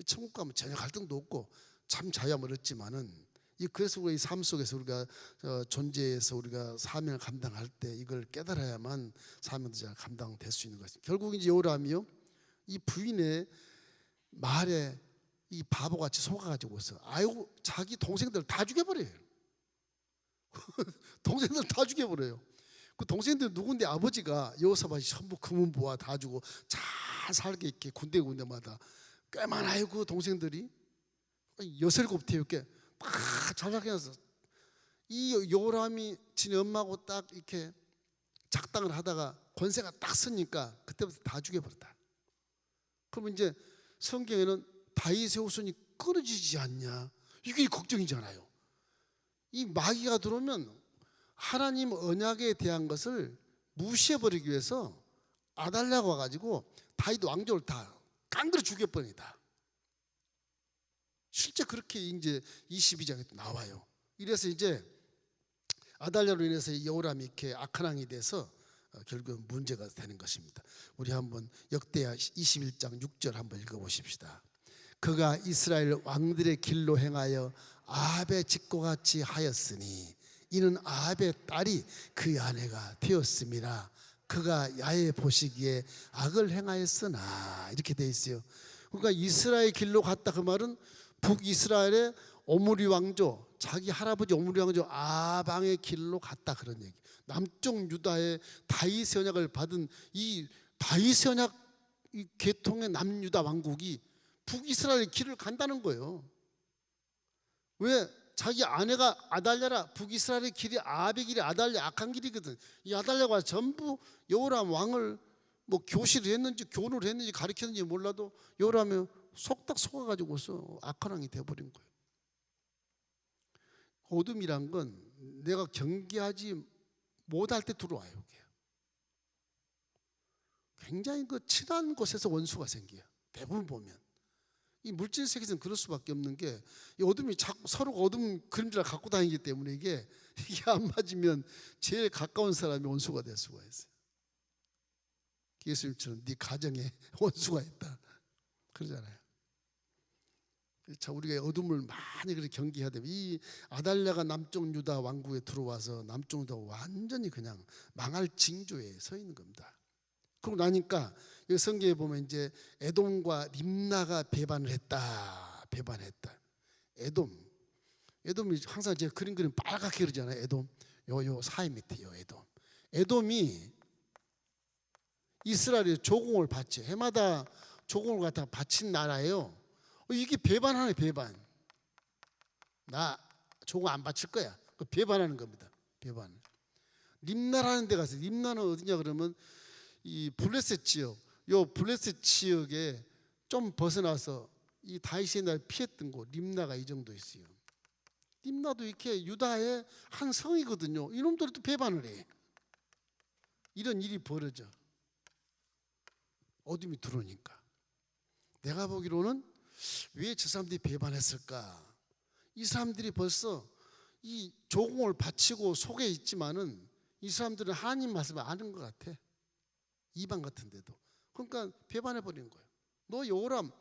천국 가면 전혀 갈등도 없고 참 자유함을 얻지만은 그래서 우리 삶 속에서 우리가 존재해서 우리가 사명을 감당할 때 이걸 깨달아야만 사명도 잘 감당될 수 있는 것입니다. 결국 이제 요람이요 이 부인의 말에 이 바보같이 속아가지고 있어. 아이고 자기 동생들 다 죽여버려요. 동생들 다 죽여버려요. 그 동생들 누군데 아버지가 여호사밧이 전부 금은보화 다 주고 잘 살게 이렇게 군데군데마다 꽤 많아요. 그 동생들이 6, 7 이렇게 막 잘 살게 해서 이 요람이 지네 엄마하고 딱 이렇게 작당을 하다가 권세가 딱 서니까 그때부터 다 죽여버렸다. 그러면 이제 성경에는 다윗의 후손이 끊어지지 않냐 이게 걱정이잖아요. 이 마귀가 들어오면 하나님 언약에 대한 것을 무시해버리기 위해서 아달랴가 와가지고 다윗 왕족을 다 깡그려 죽여버리다. 실제 그렇게 이제 22장에 나와요. 이래서 이제 아달랴로 인해서 여호람이 이렇게 악한 왕이 돼서 결국 문제가 되는 것입니다. 우리 한번 역대하 21장 6절 한번 읽어보십시다. 그가 이스라엘 왕들의 길로 행하여 아합의 직과 같이 하였으니 이는 아합의 딸이 그의 아내가 되었음이라. 그가 야훼 보시기에 악을 행하였으나 이렇게 돼 있어요. 그러니까 이스라엘 길로 갔다 그 말은 북이스라엘의 오므리 왕조 자기 할아버지 오므리 왕조 아방의 길로 갔다 그런 얘기. 남쪽 유다의 다윗의 언약을 받은 이 다윗의 언약 이 계통의 남유다 왕국이 북이스라엘 길을 간다는 거예요. 왜? 자기 아내가 아달랴라. 북이스라엘의 길이 아합의 길이 아달랴 악한 길이거든. 이 아달랴가 전부 여호람 왕을 교실을 했는지 교훈을 했는지 가르쳤는지 몰라도 여호람이 속닥 속아가지고서 악한 왕이 돼버린 거예요. 어둠이란 건 내가 경계하지 못할 때 들어와요. 굉장히 친한 곳에서 원수가 생겨요. 대부분 보면 이 물질 세계에서는 그럴 수밖에 없는 게 이 어둠이 자꾸 서로가 어둠 그림자를 갖고 다니기 때문에 이게 안 맞으면 제일 가까운 사람이 원수가 될 수가 있어요. 예수님처럼 네 가정에 원수가 있다 그러잖아요. 자, 우리가 어둠을 많이 그렇게 경계해야 되면 이 아달랴가 남쪽 유다 왕국에 들어와서 남쪽 유다가 완전히 그냥 망할 징조에 서 있는 겁니다. 그러고 나니까 여기 성경에 보면 이제 에돔과 림나가 배반했다. 에돔이 항상 제가 그림 빨갛게 그러잖아요. 에돔 요 사이 밑에요. 에돔이 이스라엘의 조공을 바쳐 해마다 조공을 갖다가 바친 나라예요. 이게 배반하네. 배반. 나 조공 안 바칠 거야. 배반하는 겁니다. 배반. 림나라는 데 가서 림나는 어디냐 그러면 이 블레셋 지역, 요 블레셋 지역에 좀 벗어나서 이 다윗의 날 피했던 곳 림나가 이 정도 있어요. 림나도 이렇게 유다의 한 성이거든요. 이놈들이 또 배반을 해. 이런 일이 벌어져. 어둠이 들어오니까. 내가 보기로는 왜 저 사람들이 배반했을까? 이 사람들이 벌써 이 조공을 바치고 속에 있지만은 이 사람들은 하나님 말씀을 아는 것 같아. 이방 같은데도. 그러니까 배반해 버리는 거예요. 너 여호람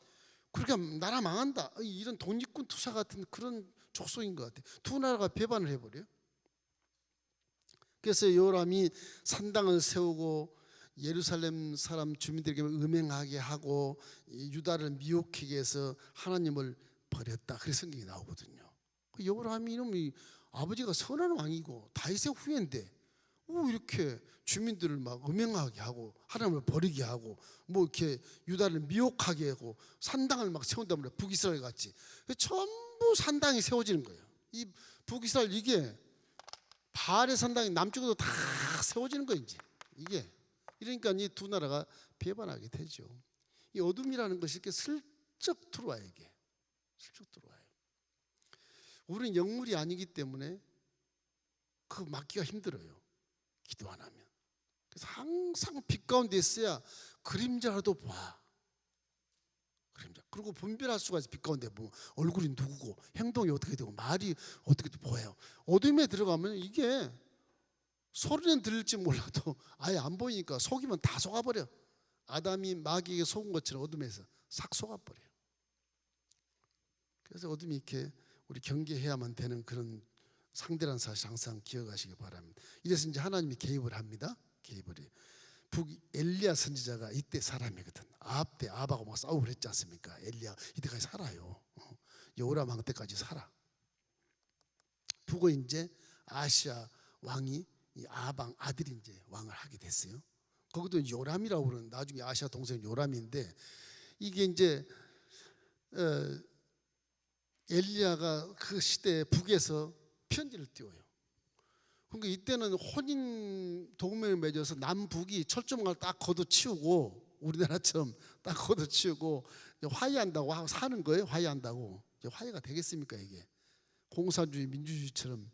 그렇게 나라 망한다, 이런 독립군 투사 같은 그런 족속인 것 같아. 두 나라가 배반을 해버려요. 그래서 여호람이 산당을 세우고 예루살렘 사람 주민들에게 음행하게 하고 유다를 미혹하게 해서 하나님을 버렸다, 그래서 성경이 나오거든요. 여호람이 이놈이 아버지가 선한 왕이고 다윗의 후예인데 이렇게 주민들을 막 음행하게 하고 하나님을 버리게 하고 뭐 이렇게 유다를 미혹하게 하고 산당을 막 세운단 말이야. 북이스라엘 같이. 전부 산당이 세워지는 거예요. 이 북이스라엘, 이게 바알의 산당이 남쪽에도 다 세워지는 거예요. 이게 이러니까 이 두 나라가 배반하게 되죠. 이 어둠이라는 것이 이렇게 슬쩍 들어와요. 이게 슬쩍 들어와요. 우리는 영물이 아니기 때문에 그 막기가 힘들어요. 기도 안 하면. 그래서 항상 빛 가운데 있어야 그림자라도 봐. 그림자. 그리고 분별할 수가 있어. 빛 가운데 보면 얼굴이 누구고 행동이 어떻게 되고 말이 어떻게 보여요. 어둠에 들어가면 이게 소리는 들릴지 몰라도 아예 안 보이니까 속이면 다 속아버려. 아담이 마귀에게 속은 것처럼 어둠에서 싹 속아버려요. 그래서 어둠이 이렇게 우리 경계해야만 되는 그런 상대라는 사실 항상 기억하시기 바랍니다. 이래서 이제 하나님이 개입을 합니다. 개입을 해요. 엘리야 선지자가 이때 사람이거든. 아합 때 아합하고 막 싸우고 그랬지 않습니까? 엘리야 이때까지 살아요. 여호람 왕 때까지 살아. 두고 이제 아시아 왕이 이 아합 왕 아들이 이제 왕을 하게 됐어요. 거기도 요람이라고 그러는, 나중에 아시아 동생 요람인데, 이게 이제 엘리야가 그 시대에 북에서 편지를 띄워요. 그러니까 이때는 혼인 동맹을 맺어서 남북이 철조망을 딱 걷어치우고, 우리나라처럼 딱 걷어치우고 화해한다고 하고 사는 거예요. 화해한다고. 화해가 되겠습니까? 이게 공산주의 민주주의처럼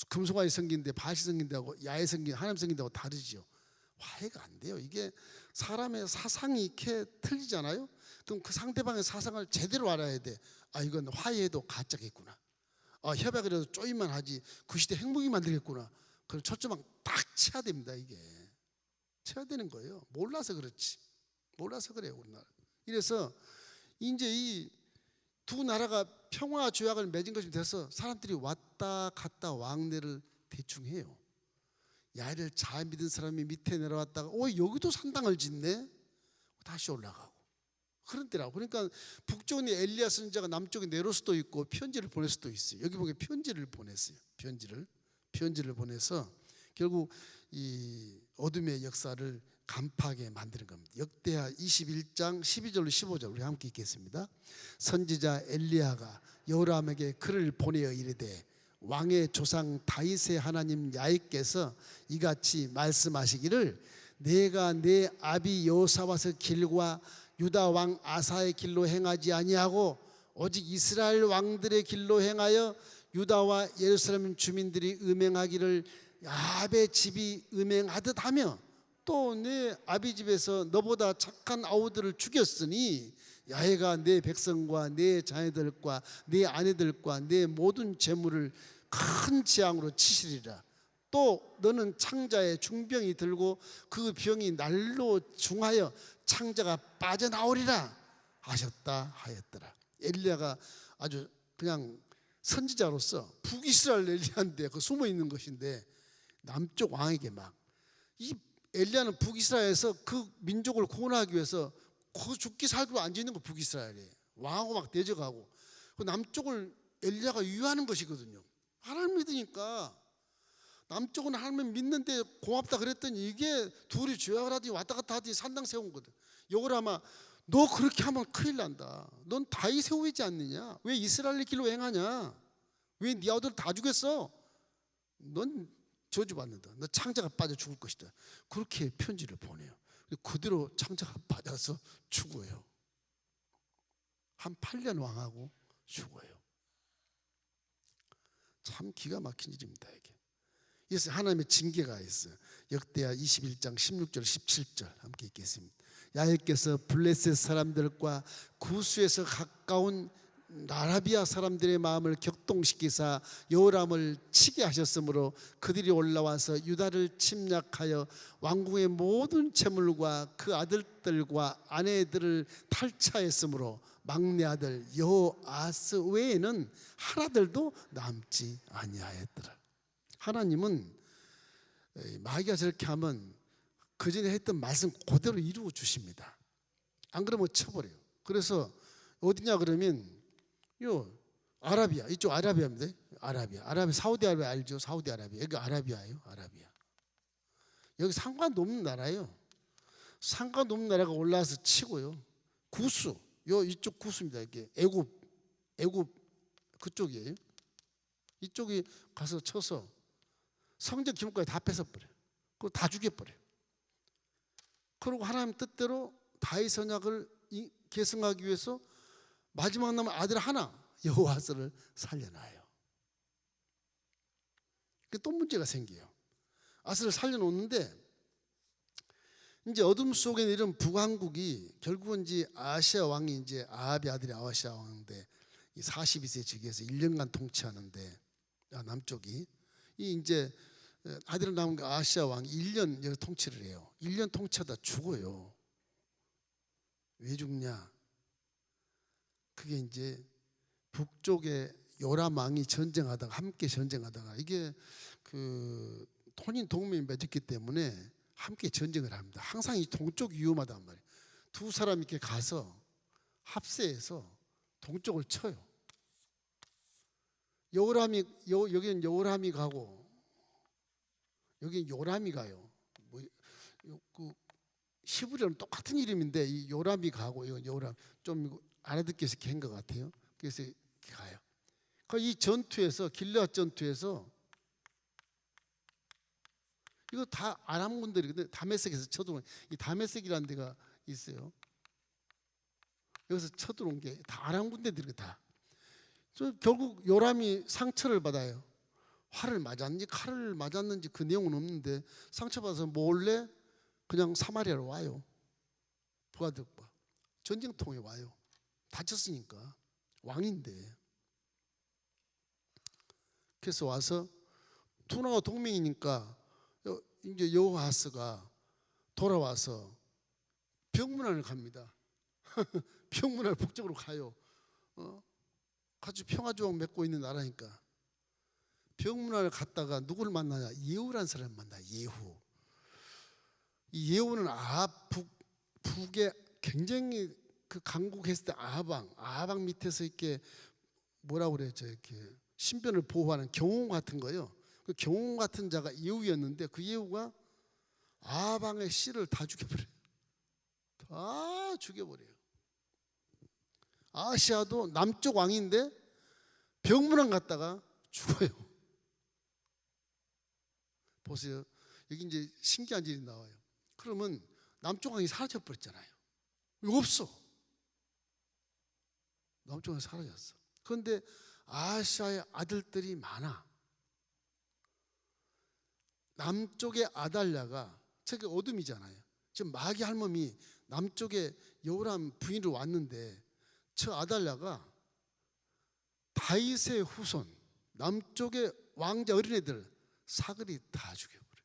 금송아지 생긴데 바시 생긴다고 야외 생긴 하나님 생긴다고 다르지요. 화해가 안 돼요. 이게 사람의 사상이 이렇게 틀리잖아요. 그럼 그 상대방의 사상을 제대로 알아야 돼. 이건 화해도 가짜겠구나. 협약이라도 쪼임만 하지 그 시대 행복이 만들겠구나. 그럼 초점만 딱 쳐야 됩니다. 이게 쳐야 되는 거예요. 몰라서 그렇지. 몰라서 그래요, 우리나라. 이래서 이제 이 두 나라가 평화 조약을 맺은 것이 돼서 사람들이 왔다 갔다 왕래를 대충 해요. 야를 잘 믿은 사람이 밑에 내려왔다가 여기도 산당을 짓네. 다시 올라가고 그런 때라고. 그러니까 북쪽에 엘리야 선지자가 남쪽에 내려올 수도 있고 편지를 보낼 수도 있어요. 여기 보면 편지를 보냈어요. 편지를 보내서 결국 이 어둠의 역사를 간파하게 만드는 겁니다. 역대하 21장 12절로 15절 우리 함께 읽겠습니다. 선지자 엘리야가 여호람에게 글을 보내어 이르되, 왕의 조상 다윗의 하나님 야훼께서 이같이 말씀하시기를, 내가 내 아비 여호사밧의 길과 유다 왕 아사의 길로 행하지 아니하고 오직 이스라엘 왕들의 길로 행하여 유다와 예루살렘 주민들이 음행하기를 아합의 집이 음행하듯 하며, 또 내 아비 집에서 너보다 착한 아우들을 죽였으니 야훼가 내 백성과 내 자녀들과 내 아내들과 내 모든 재물을 큰 재앙으로 치시리라. 또 너는 창자에 중병이 들고 그 병이 날로 중하여 창자가 빠져나오리라 하셨다 하였더라. 엘리야가 아주 그냥 선지자로서 북이스라엘 엘리야인데 그 숨어 있는 것인데 남쪽 왕에게 막, 이 엘리야는 북이스라엘에서 그 민족을 구원하기 위해서 그 죽기 살기로 앉아 있는 거. 북이스라엘에 왕하고 막 대적하고 그 남쪽을 엘리야가 유효하는 것이거든요. 하나님 믿으니까 남쪽은 하나님 믿는데 고맙다 그랬더니 이게 둘이 조약을 하더니 왔다 갔다 하더니 산당 세운 거든. 여호람아, 너 그렇게 하면 큰일 난다. 넌 다윗 세우지 않느냐? 왜 이스라엘 길로 행하냐? 왜 네 아들 다 죽였어? 넌 저주받는다. 너 창자가 빠져 죽을 것이다. 그렇게 편지를 보내요. 그대로 창자가 빠져서 죽어요. 한 8년 왕하고 죽어요. 참 기가 막힌 일입니다. 이게. 그래서 하나님의 징계가 있어요. 역대하 21장 16절 17절 함께 읽겠습니다. 야훼께서 블레셋 사람들과 구스에서 가까운 아라비아 사람들의 마음을 격동시키사 여호람을 치게 하셨으므로 그들이 올라와서 유다를 침략하여 왕궁의 모든 재물과 그 아들들과 아내들을 탈취하였으므로 막내 아들 여호아스 외에는 하나들도 남지 아니하였더라. 하나님은 마귀가 저렇게 하면 그전에 했던 말씀 그대로 이루어 주십니다. 안 그러면 쳐버려요. 그래서 어디냐 그러면 요 아라비아, 이쪽 아라비아입니다. 아라비아 사우디아라비아 알죠? 사우디아라비아. 여기 아라비아예요. 아라비아. 여기 상관도 없는 나라예요. 상관도 없는 나라가 올라와서 치고요. 구스, 요 이쪽 구스입니다. 이게 애굽 그쪽이에요. 이쪽이 가서 쳐서 성전 기물까지 다 뺏어버려요. 그거 다 죽여버려요. 그리고 하나님 뜻대로 다윗 언약을 계승하기 위해서 마지막 남은 아들 하나 여호아스를 살려놔요. 또 문제가 생겨요. 아스를 살려놓는데 이제 어둠 속에 이런 북왕국이 결국은 이제 아시아 왕이 이제 아합의 아들이 아시아 왕인데 42세 즉위해서 1년간 통치하는데 남쪽이 이 이제 아들을 낳은 아시아 왕이 1년 여기 통치를 해요. 1년 통치하다 죽어요. 왜 죽냐? 그게 이제 북쪽에 요람 왕이 전쟁하다가 함께 전쟁하다가 이게 그 혼인 동맹이 맺었기 때문에 함께 전쟁을 합니다. 항상 이 동쪽 위험하단 말이에요. 두 사람이 이렇게 가서 합세해서 동쪽을 쳐요. 여기는 여호람이 가고 여기는 요람이 가요. 그 히브리어는 똑같은 이름인데 이 요람이 가고 이건 요람 좀 알아듣기 쉽게 한 것 같아요. 그래서 이렇게 가요. 이 전투에서 길르앗 전투에서 이거 다 아람 군대거든요. 다메섹에서 쳐들어온 이 다메섹이라는 데가 있어요. 여기서 쳐들어온 게 다 아람 군대들이 다. 결국 요람이 상처를 받아요. 활을 맞았는지 칼을 맞았는지 그 내용은 없는데 상처받아서 몰래 그냥 사마리아로 와요. 부하들과 전쟁통에 와요. 다쳤으니까 왕인데. 그래서 와서 두 나라가 동맹이니까 이제 여호아스가 돌아와서 병문안을 갑니다. 병문안 북쪽으로 가요. 아주 평화조약 맺고 있는 나라니까. 병문안을 갔다가 누구를 만나냐? 예후라는 사람을 만나. 예후. 이 예후는 아합 북에 굉장히 그 강국했을 때 아합왕 밑에서 이렇게 뭐라고 그랬죠? 이렇게 신변을 보호하는 경호원 같은 거요. 그 경호원 같은 자가 예후였는데 그 예후가 아합왕의 씨를 다 죽여버려요. 다 죽여버려요. 아시아도 남쪽 왕인데 병문안 갔다가 죽어요. 보세요. 여기 이제 신기한 일이 나와요. 그러면 남쪽 왕이 사라져버렸잖아요. 이거 없어. 남쪽 왕이 사라졌어. 그런데 아시아의 아들들이 많아. 남쪽의 아달랴가 저기 어둠이잖아요. 지금 마귀 할멈이 남쪽에 여호람 부인으로 왔는데 저 아달랴가 다윗의 후손 남쪽의 왕자 어린애들 사거리 다 죽여버려.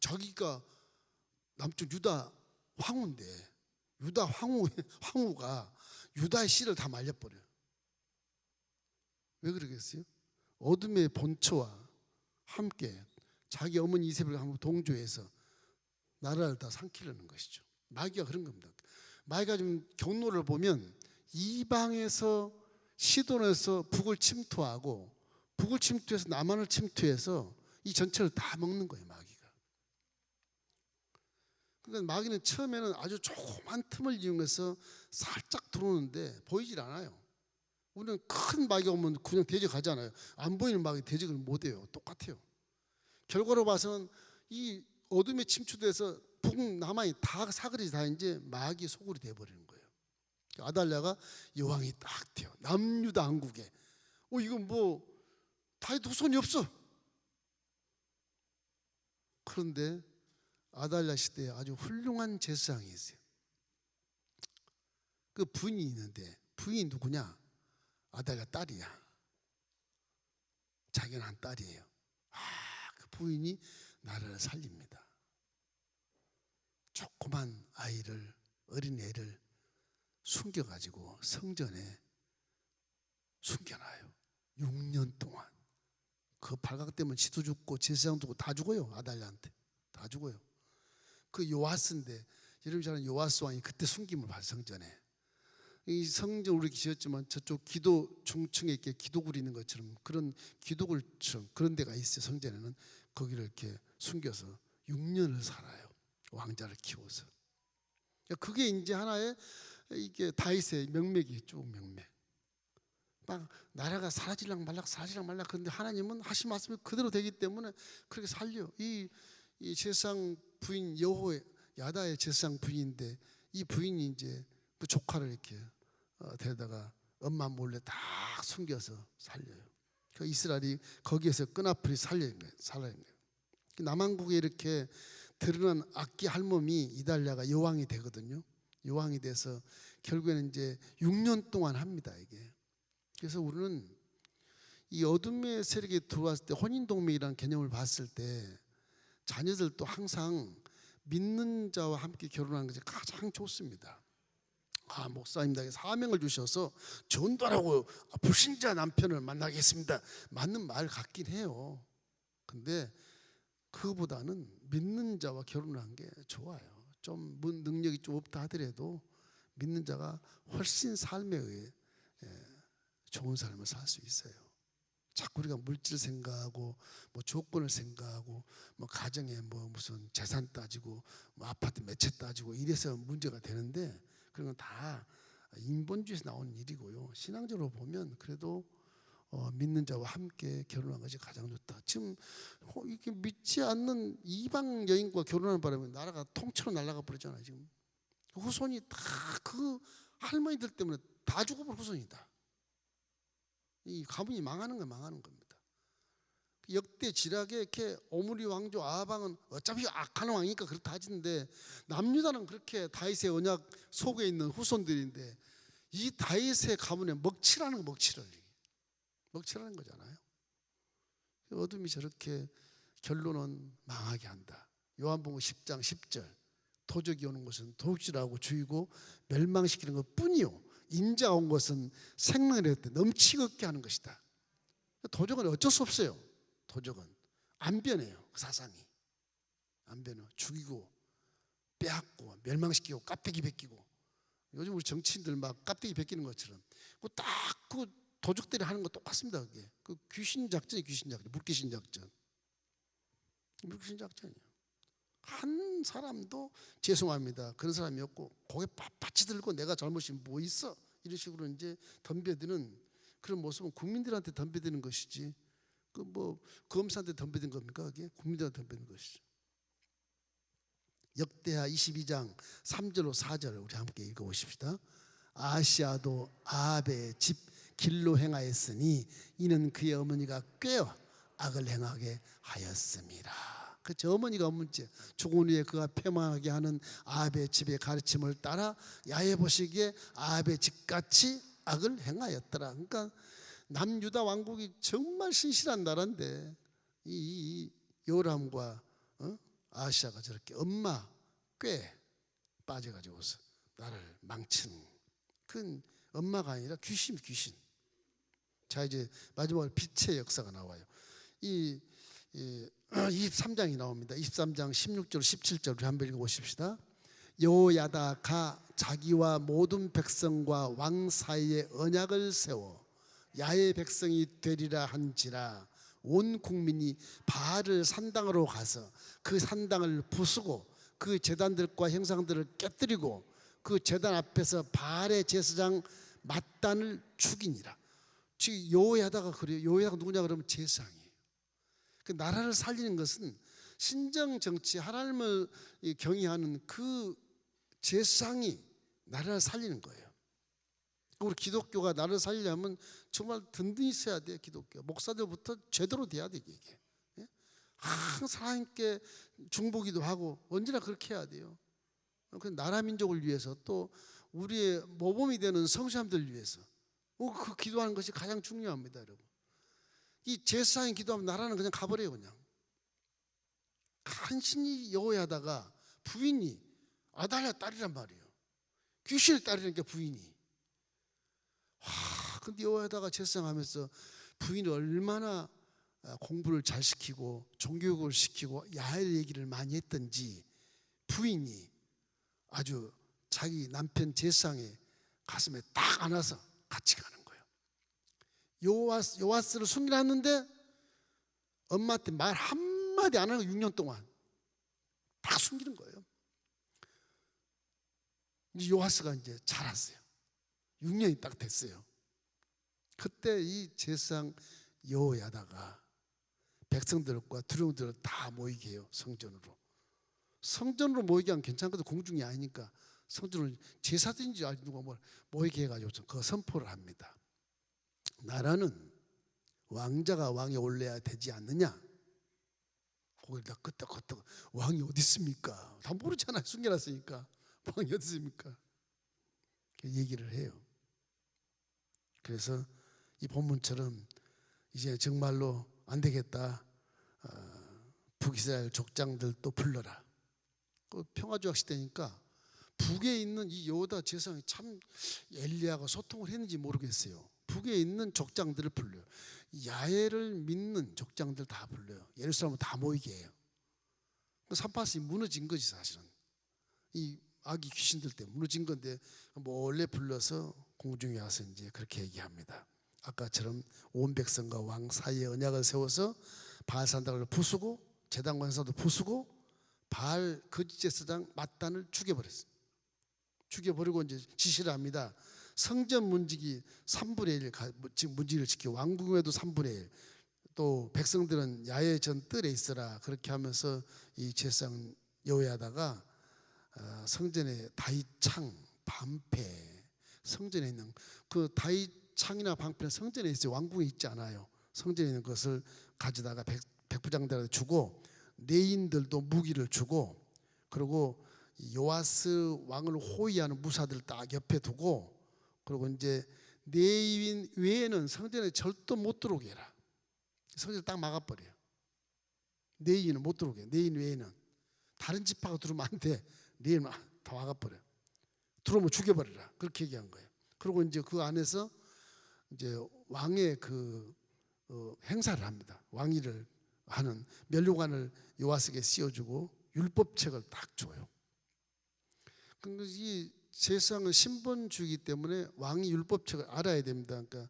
자기가 남쪽 유다 황후인데 유다 황후가 유다의 씨를 다 말려버려요. 왜 그러겠어요? 어둠의 본처와 함께 자기 어머니 이세벨과 한번 동조해서 나라를 다 삼키려는 것이죠. 마귀가 그런 겁니다. 마귀가 좀 경로를 보면 이방에서 시돈에서 북을 침투하고 북을 침투해서 남한을 침투해서 이 전체를 다 먹는 거예요. 마귀가. 그러니까 마귀는 처음에는 아주 조그만 틈을 이용해서 살짝 들어오는데 보이질 않아요. 우리는 큰 마귀가 오면 그냥 대적하잖아요. 안 보이는 마귀 대적을 못해요. 똑같아요. 결과로 봐서는 이 어둠에 침투돼서 북남한이 다 사거리 다 이제 마귀 소굴이 돼버리는 거예요. 아달랴가 여왕이 딱 돼요. 남유다 왕국에. 이건 뭐 다윗 후손이 없어. 그런데 아달랴 시대에 아주 훌륭한 제사장이 있어요. 그 부인이 있는데 부인이 누구냐? 아달랴 딸이야. 자기는 한 딸이에요. 그 부인이 나라를 살립니다. 조그만 아이를, 어린애를 숨겨가지고 성전에 숨겨놔요. 6년 동안. 그 발각되면 지도 죽고 제사장 죽고 다 죽어요. 아달랴한테 다 죽어요. 그 요아스인데, 여러분 잘 아는 요아스 왕이 그때 숨김을 받아요. 성전에. 이 성전 우리 지었지만 저쪽 기도 중층에 이렇게 기도굴이 있는 것처럼 그런 기도굴처럼 그런 데가 있어요. 성전에는. 거기를 이렇게 숨겨서 6년을 살아요. 왕자를 키워서. 그게 이제 하나의 이게 다윗의 명맥이 쭉 명맥. 막 나라가 사라질랑 말락 사라질랑 말락. 그런데 하나님은 하신 말씀이 그대로 되기 때문에 그렇게 살려. 이 제사장 부인 여호의 야다의 제사장 부인인데, 이 부인이 이제 그 조카를 이렇게 데려다가 엄마 몰래 다 숨겨서 살려요. 그 이스라엘이 거기에서 끈앞을 살려야 거예요. 남한국에 이렇게 드러난 악기 할멈이 이달랴가 여왕이 되거든요. 여왕이 돼서 결국에는 이제 6년 동안 합니다, 이게. 그래서 우리는 이 어둠의 세력이 들어왔을 때 혼인동맹이라는 개념을 봤을 때 자녀들도 항상 믿는 자와 함께 결혼하는 것이 가장 좋습니다. 목사님들에게 사명을 주셔서 전도하라고 불신자 남편을 만나겠습니다. 맞는 말 같긴 해요. 근데 그보다는 믿는 자와 결혼하는 게 좋아요. 좀 능력이 좀 없다 하더라도 믿는 자가 훨씬 삶에 의해 좋은 삶을 살 수 있어요. 자꾸 우리가 물질 생각하고 뭐 조건을 생각하고 뭐 가정에 뭐 무슨 재산 따지고 뭐 아파트 몇 채 따지고 이래서 문제가 되는데, 그런 건 다 인본주의에서 나오는 일이고요. 신앙적으로 보면 그래도 믿는 자와 함께 결혼한 것이 가장 좋다. 지금 이렇게 믿지 않는 이방 여인과 결혼하는 바람에 나라가 통째로 날아가 버렸잖아요. 지금 후손이 다 그 할머니들 때문에 다 죽어버린 후손이다. 이 가문이 망하는 겁니다. 역대 지략에 이렇게 오므리 왕조 아방은 어차피 악한 왕이니까 그렇다 하지는데, 남유다는 그렇게 다윗의 언약 속에 있는 후손들인데 이 다윗의 가문에 먹칠하는 먹칠하는 거잖아요. 어둠이 저렇게 결론은 망하게 한다. 요한복음 10장 10절 도적이 오는 것은 도둑질하고 죽이고 멸망시키는 것 뿐이요 인자가 온 것은 생명을 넘치게 얻게 하는 것이다. 도적은 어쩔 수 없어요. 도적은 안 변해요. 그 사상이 안 변해. 죽이고 빼앗고 멸망시키고 깝대기 벗기고, 요즘 우리 정치인들 막 깝대기 벗기는 것처럼 딱 그 도적들이 하는 거 똑같습니다. 그게 그 귀신 작전이 물귀신 작전. 물귀신 작전이에요. 한 사람도 죄송합니다 그런 사람이 없고 고개 빳빳이 들고 내가 잘못이 뭐 있어 이런 식으로 이제 덤벼드는 그런 모습은 국민들한테 덤벼드는 것이지, 그 뭐 검사한테 덤벼드는 겁니까? 그게 국민들한테 덤벼드는 것이죠. 역대하 22장 3절로 4절 우리 함께 읽어보십시다. 아시아도 아합의 집 길로 행하였으니 이는 그의 어머니가 꾀어 악을 행하게 하였습니다. 저 어머니가 문제, 죽은 후에 그가 폐망하게 하는 아합의 집의 가르침을 따라 야해 보시기에 아합의 집같이 악을 행하였더라. 그러니까 남유다 왕국이 정말 신실한 나라인데 이 요람과 아시아가 저렇게 엄마 꾀 빠져가지고서 나를 망치는, 그건 엄마가 아니라 귀신. 자, 이제 마지막으로 빛의 역사가 나와요. 이 23장이 나옵니다. 23장 16절 17절 우리 한번 읽어보십시다. 여호야다가 자기와 모든 백성과 왕 사이에 언약을 세워 야의 백성이 되리라 한지라 온 국민이 바알을 산당으로 가서 그 산당을 부수고 그 제단들과 형상들을 깨뜨리고 그 제단 앞에서 바알의 제사장 mat단을 죽이니라. 즉 여호야다가 그래요. 여호야다가 누구냐 그러면 제사장이에요. 그 나라를 살리는 것은 신정 정치, 하나님을 경외하는 그 제사장이 나라를 살리는 거예요. 우리 기독교가 나라를 살리려면 정말 든든히 있어야 돼요. 기독교 목사들부터 제대로 돼야 돼요. 이게 항상 하나님께 중보기도 하고 언제나 그렇게 해야 돼요. 그 나라 민족을 위해서 또 우리의 모범이 되는 성도님들을 위해서 그 기도하는 것이 가장 중요합니다, 여러분. 이 제사장이 기도하면 나라는 그냥 가버려요. 그냥 간신히 여호야다가 부인이 아달랴 딸이란 말이에요. 귀신의 딸이라니까 부인이. 근데 여호야다가 제사장 하면서 부인이 얼마나 공부를 잘 시키고 종교육을 시키고 야훼 얘기를 많이 했던지 부인이 아주 자기 남편 제사장의 가슴에 딱 안아서 같이 가는 거예요. 요아스를 숨겨놨는데 엄마한테 말 한마디 안 하고 6년 동안 다 숨기는 거예요. 이제 요아스가 이제 자랐어요. 6년이 딱 됐어요. 그때 이 제사장 여호야다가 백성들과 두령들을 다 모이게 해요. 성전으로 모이게 하면 괜찮거든. 공중이 아니니까 성전을 제사든지 알지 누가 뭘 모이게 해가지고 그 선포를 합니다. 나라는 왕자가 왕에 올려야 되지 않느냐? 거기를 다 끄떡끄떡 왕이 어디 있습니까? 다 모르잖아요. 숨겨놨으니까. 왕이 어디 있습니까? 얘기를 해요. 그래서 이 본문처럼 이제 정말로 안 되겠다. 북이스라엘 족장들도 불러라. 평화조약 시대니까 북에 있는 이 여호다 제사장이 참 엘리야가 소통을 했는지 모르겠어요. 북에 있는 족장들을 불러요. 야훼를 믿는 족장들 다 불러요. 예루살렘을 다 모이게 해요. 산파선이 무너진 거지 사실은. 이 아기 귀신들 때문에 무너진 건데 몰래 불러서 공중에 와서 이제 그렇게 얘기합니다. 아까처럼 온 백성과 왕 사이에 언약을 세워서 바알 산당을 부수고 제단 관사도 부수고 바알 거짓 제사장 맏단을 죽여버렸어요. 죽여버리고 이제 지시를 합니다. 성전 문지기 3분의 1 문지기를 지키고 왕궁에도 3분의 1 또 백성들은 야훼 전 뜰에 있어라. 그렇게 하면서 이 제사장 여호야다가 성전의 다윗창 방패 성전에 있는 그 다윗창이나 방패는 성전에 있어요. 왕궁에 있지 않아요. 성전에 있는 것을 가져다가 백부장들한테 주고 레인들도 무기를 주고 그리고 요아스 왕을 호위하는 무사들 딱 옆에 두고 그리고 이제 레인 외에는 성전에 절도 못 들어오게 해라. 성전을 딱 막아버려요. 레인은 못 들어오게 해요. 레인 외에는 다른 지파가 들어오면 안 돼. 레인은 다 막아버려. 들어오면 죽여버리라. 그렇게 얘기한 거예요. 그리고 이제 그 안에서 이제 왕의 그 행사를 합니다. 왕위를 하는 면류관을 요아스에게 씌워주고 율법책을 딱 줘요. 근데 이 제사장은 신본주의이기 때문에 왕이 율법책을 알아야 됩니다. 그러니까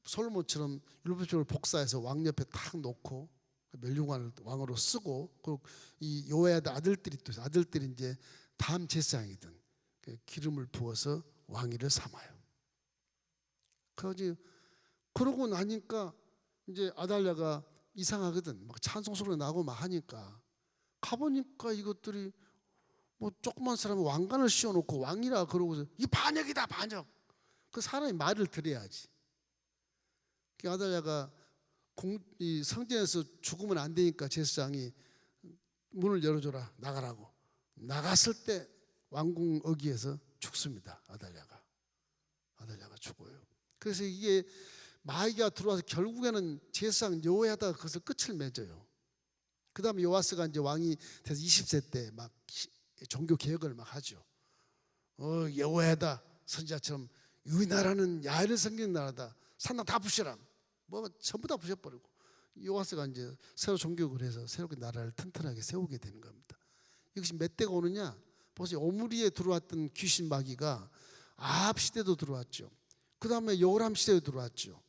솔로몬처럼 율법책을 복사해서 왕 옆에 딱 놓고 면류관을 왕으로 쓰고 그리고 이 여호야다 아들들이 또 아들들이 이제 다음 제사장이든 기름을 부어서 왕위를 삼아요. 그러고 나니까 이제 아달랴가 이상하거든. 막 찬송 소리 나고 막 하니까 가보니까 이것들이 뭐 조그만 사람이 왕관을 씌워놓고 왕이라 그러고서 이 반역이다 반역. 그 사람이 말을 들어야지. 그 아달랴가 이 성전에서 죽으면 안 되니까 제사장이 문을 열어줘라 나가라고. 나갔을 때 왕궁 어귀에서 죽습니다. 아달랴가 죽어요. 그래서 이게 마귀가 들어와서 결국에는 제사장 여호야다가 그것을 끝을 맺어요. 그 다음에 요아스가 이제 왕이 돼서 20세 때 막 종교 개혁을 막 하죠. 여호야다 선지자처럼 이 나라는 야훼를 섬기는 나라다. 산당 다 부셔라. 뭐 전부 다 부셔버리고 요아스가 이제 새로 종교를 해서 새롭게 나라를 튼튼하게 세우게 되는 겁니다. 이것이 몇 대가 오느냐? 보세요. 오므리에 들어왔던 귀신 마귀가 아합 시대도 들어왔죠. 그 다음에 여호람 시대도 들어왔죠.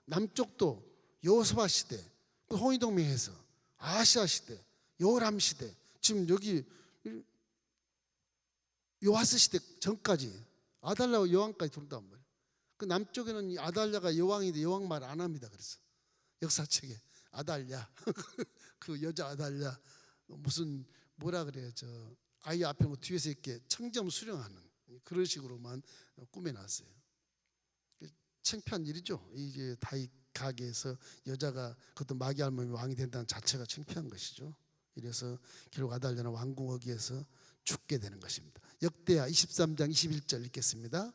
남쪽도 여호사밧 시대, 홍위동맹에서 아시아 시대, 여호람 시대, 지금 여기 요아스 시대 전까지 아달랴와 여왕까지 들어온단 말이에요. 그 남쪽에는 이 아달랴가 여왕인데 여왕 말 안 합니다. 그래서 역사책에 아달랴 그 여자 아달랴 무슨 뭐라 그래요? 저 아이 앞에 뭐 뒤에서 이렇게 청점 수령하는 그런 식으로만 꾸며놨어요. 창피한 일이죠. 이게 다윗 가게에서 여자가 그것도 마귀 할멈이 왕이 된다는 자체가 창피한 것이죠. 이래서 결국 아달랴는 왕궁 어귀에서 죽게 되는 것입니다. 역대하 23장 21절 읽겠습니다.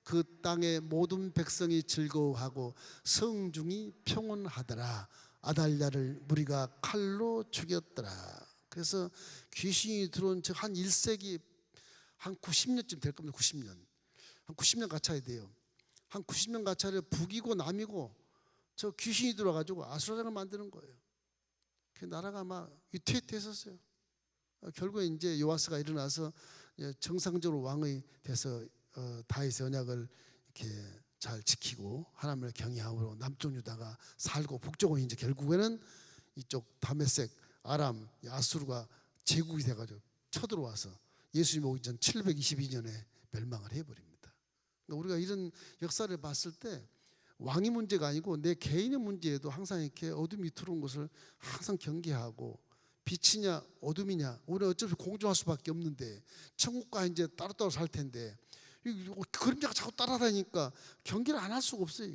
그 땅의 모든 백성이 즐거워하고 성중이 평온하더라. 아달랴를 무리가 칼로 죽였더라. 그래서 귀신이 들어온 즉 한 1세기 한 90년쯤 될 겁니다. 90년. 한 90년 가차야 돼요. 한 90년 가차를 북이고 남이고 저 귀신이 들어와가지고 아수라장을 만드는 거예요. 그 나라가 막 위태위태했었어요. 결국에 이제 요아스가 일어나서 정상적으로 왕이 돼서 다윗의 언약을 이렇게 잘 지키고 하나님을 경외함으로 남쪽 유다가 살고 북쪽은 이제 결국에는 이쪽 다메섹, 아람, 아수르가 제국이 돼가지고 쳐들어와서 예수님 오기 전 722년에 멸망을 해버립니다. 그러니까 우리가 이런 역사를 봤을 때 왕이 문제가 아니고 내 개인의 문제에도 항상 이렇게 어둠이 들어온 것을 항상 경계하고 빛이냐 어둠이냐 우리는 어차피 공존할 수밖에 없는데 천국과 이제 따로따로 살 텐데 그림자가 자꾸 따라다니니까 경계를 안 할 수가 없어요.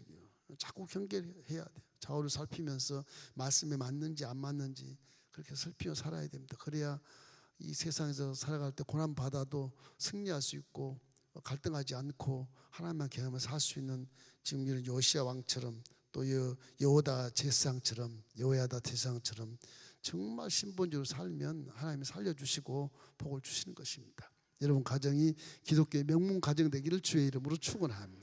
자꾸 경계를 해야 돼요. 좌우를 살피면서 말씀에 맞는지 안 맞는지 그렇게 살피며 살아야 됩니다. 그래야 이 세상에서 살아갈 때 고난 받아도 승리할 수 있고 갈등하지 않고 하나님만 경험하며 살 수 있는 지금 이런 요시야 왕처럼 또 여호야다 제사장처럼 정말 신본적으로 살면 하나님이 살려주시고 복을 주시는 것입니다. 여러분 가정이 기독교의 명문 가정 되기를 주의 이름으로 축원합니다.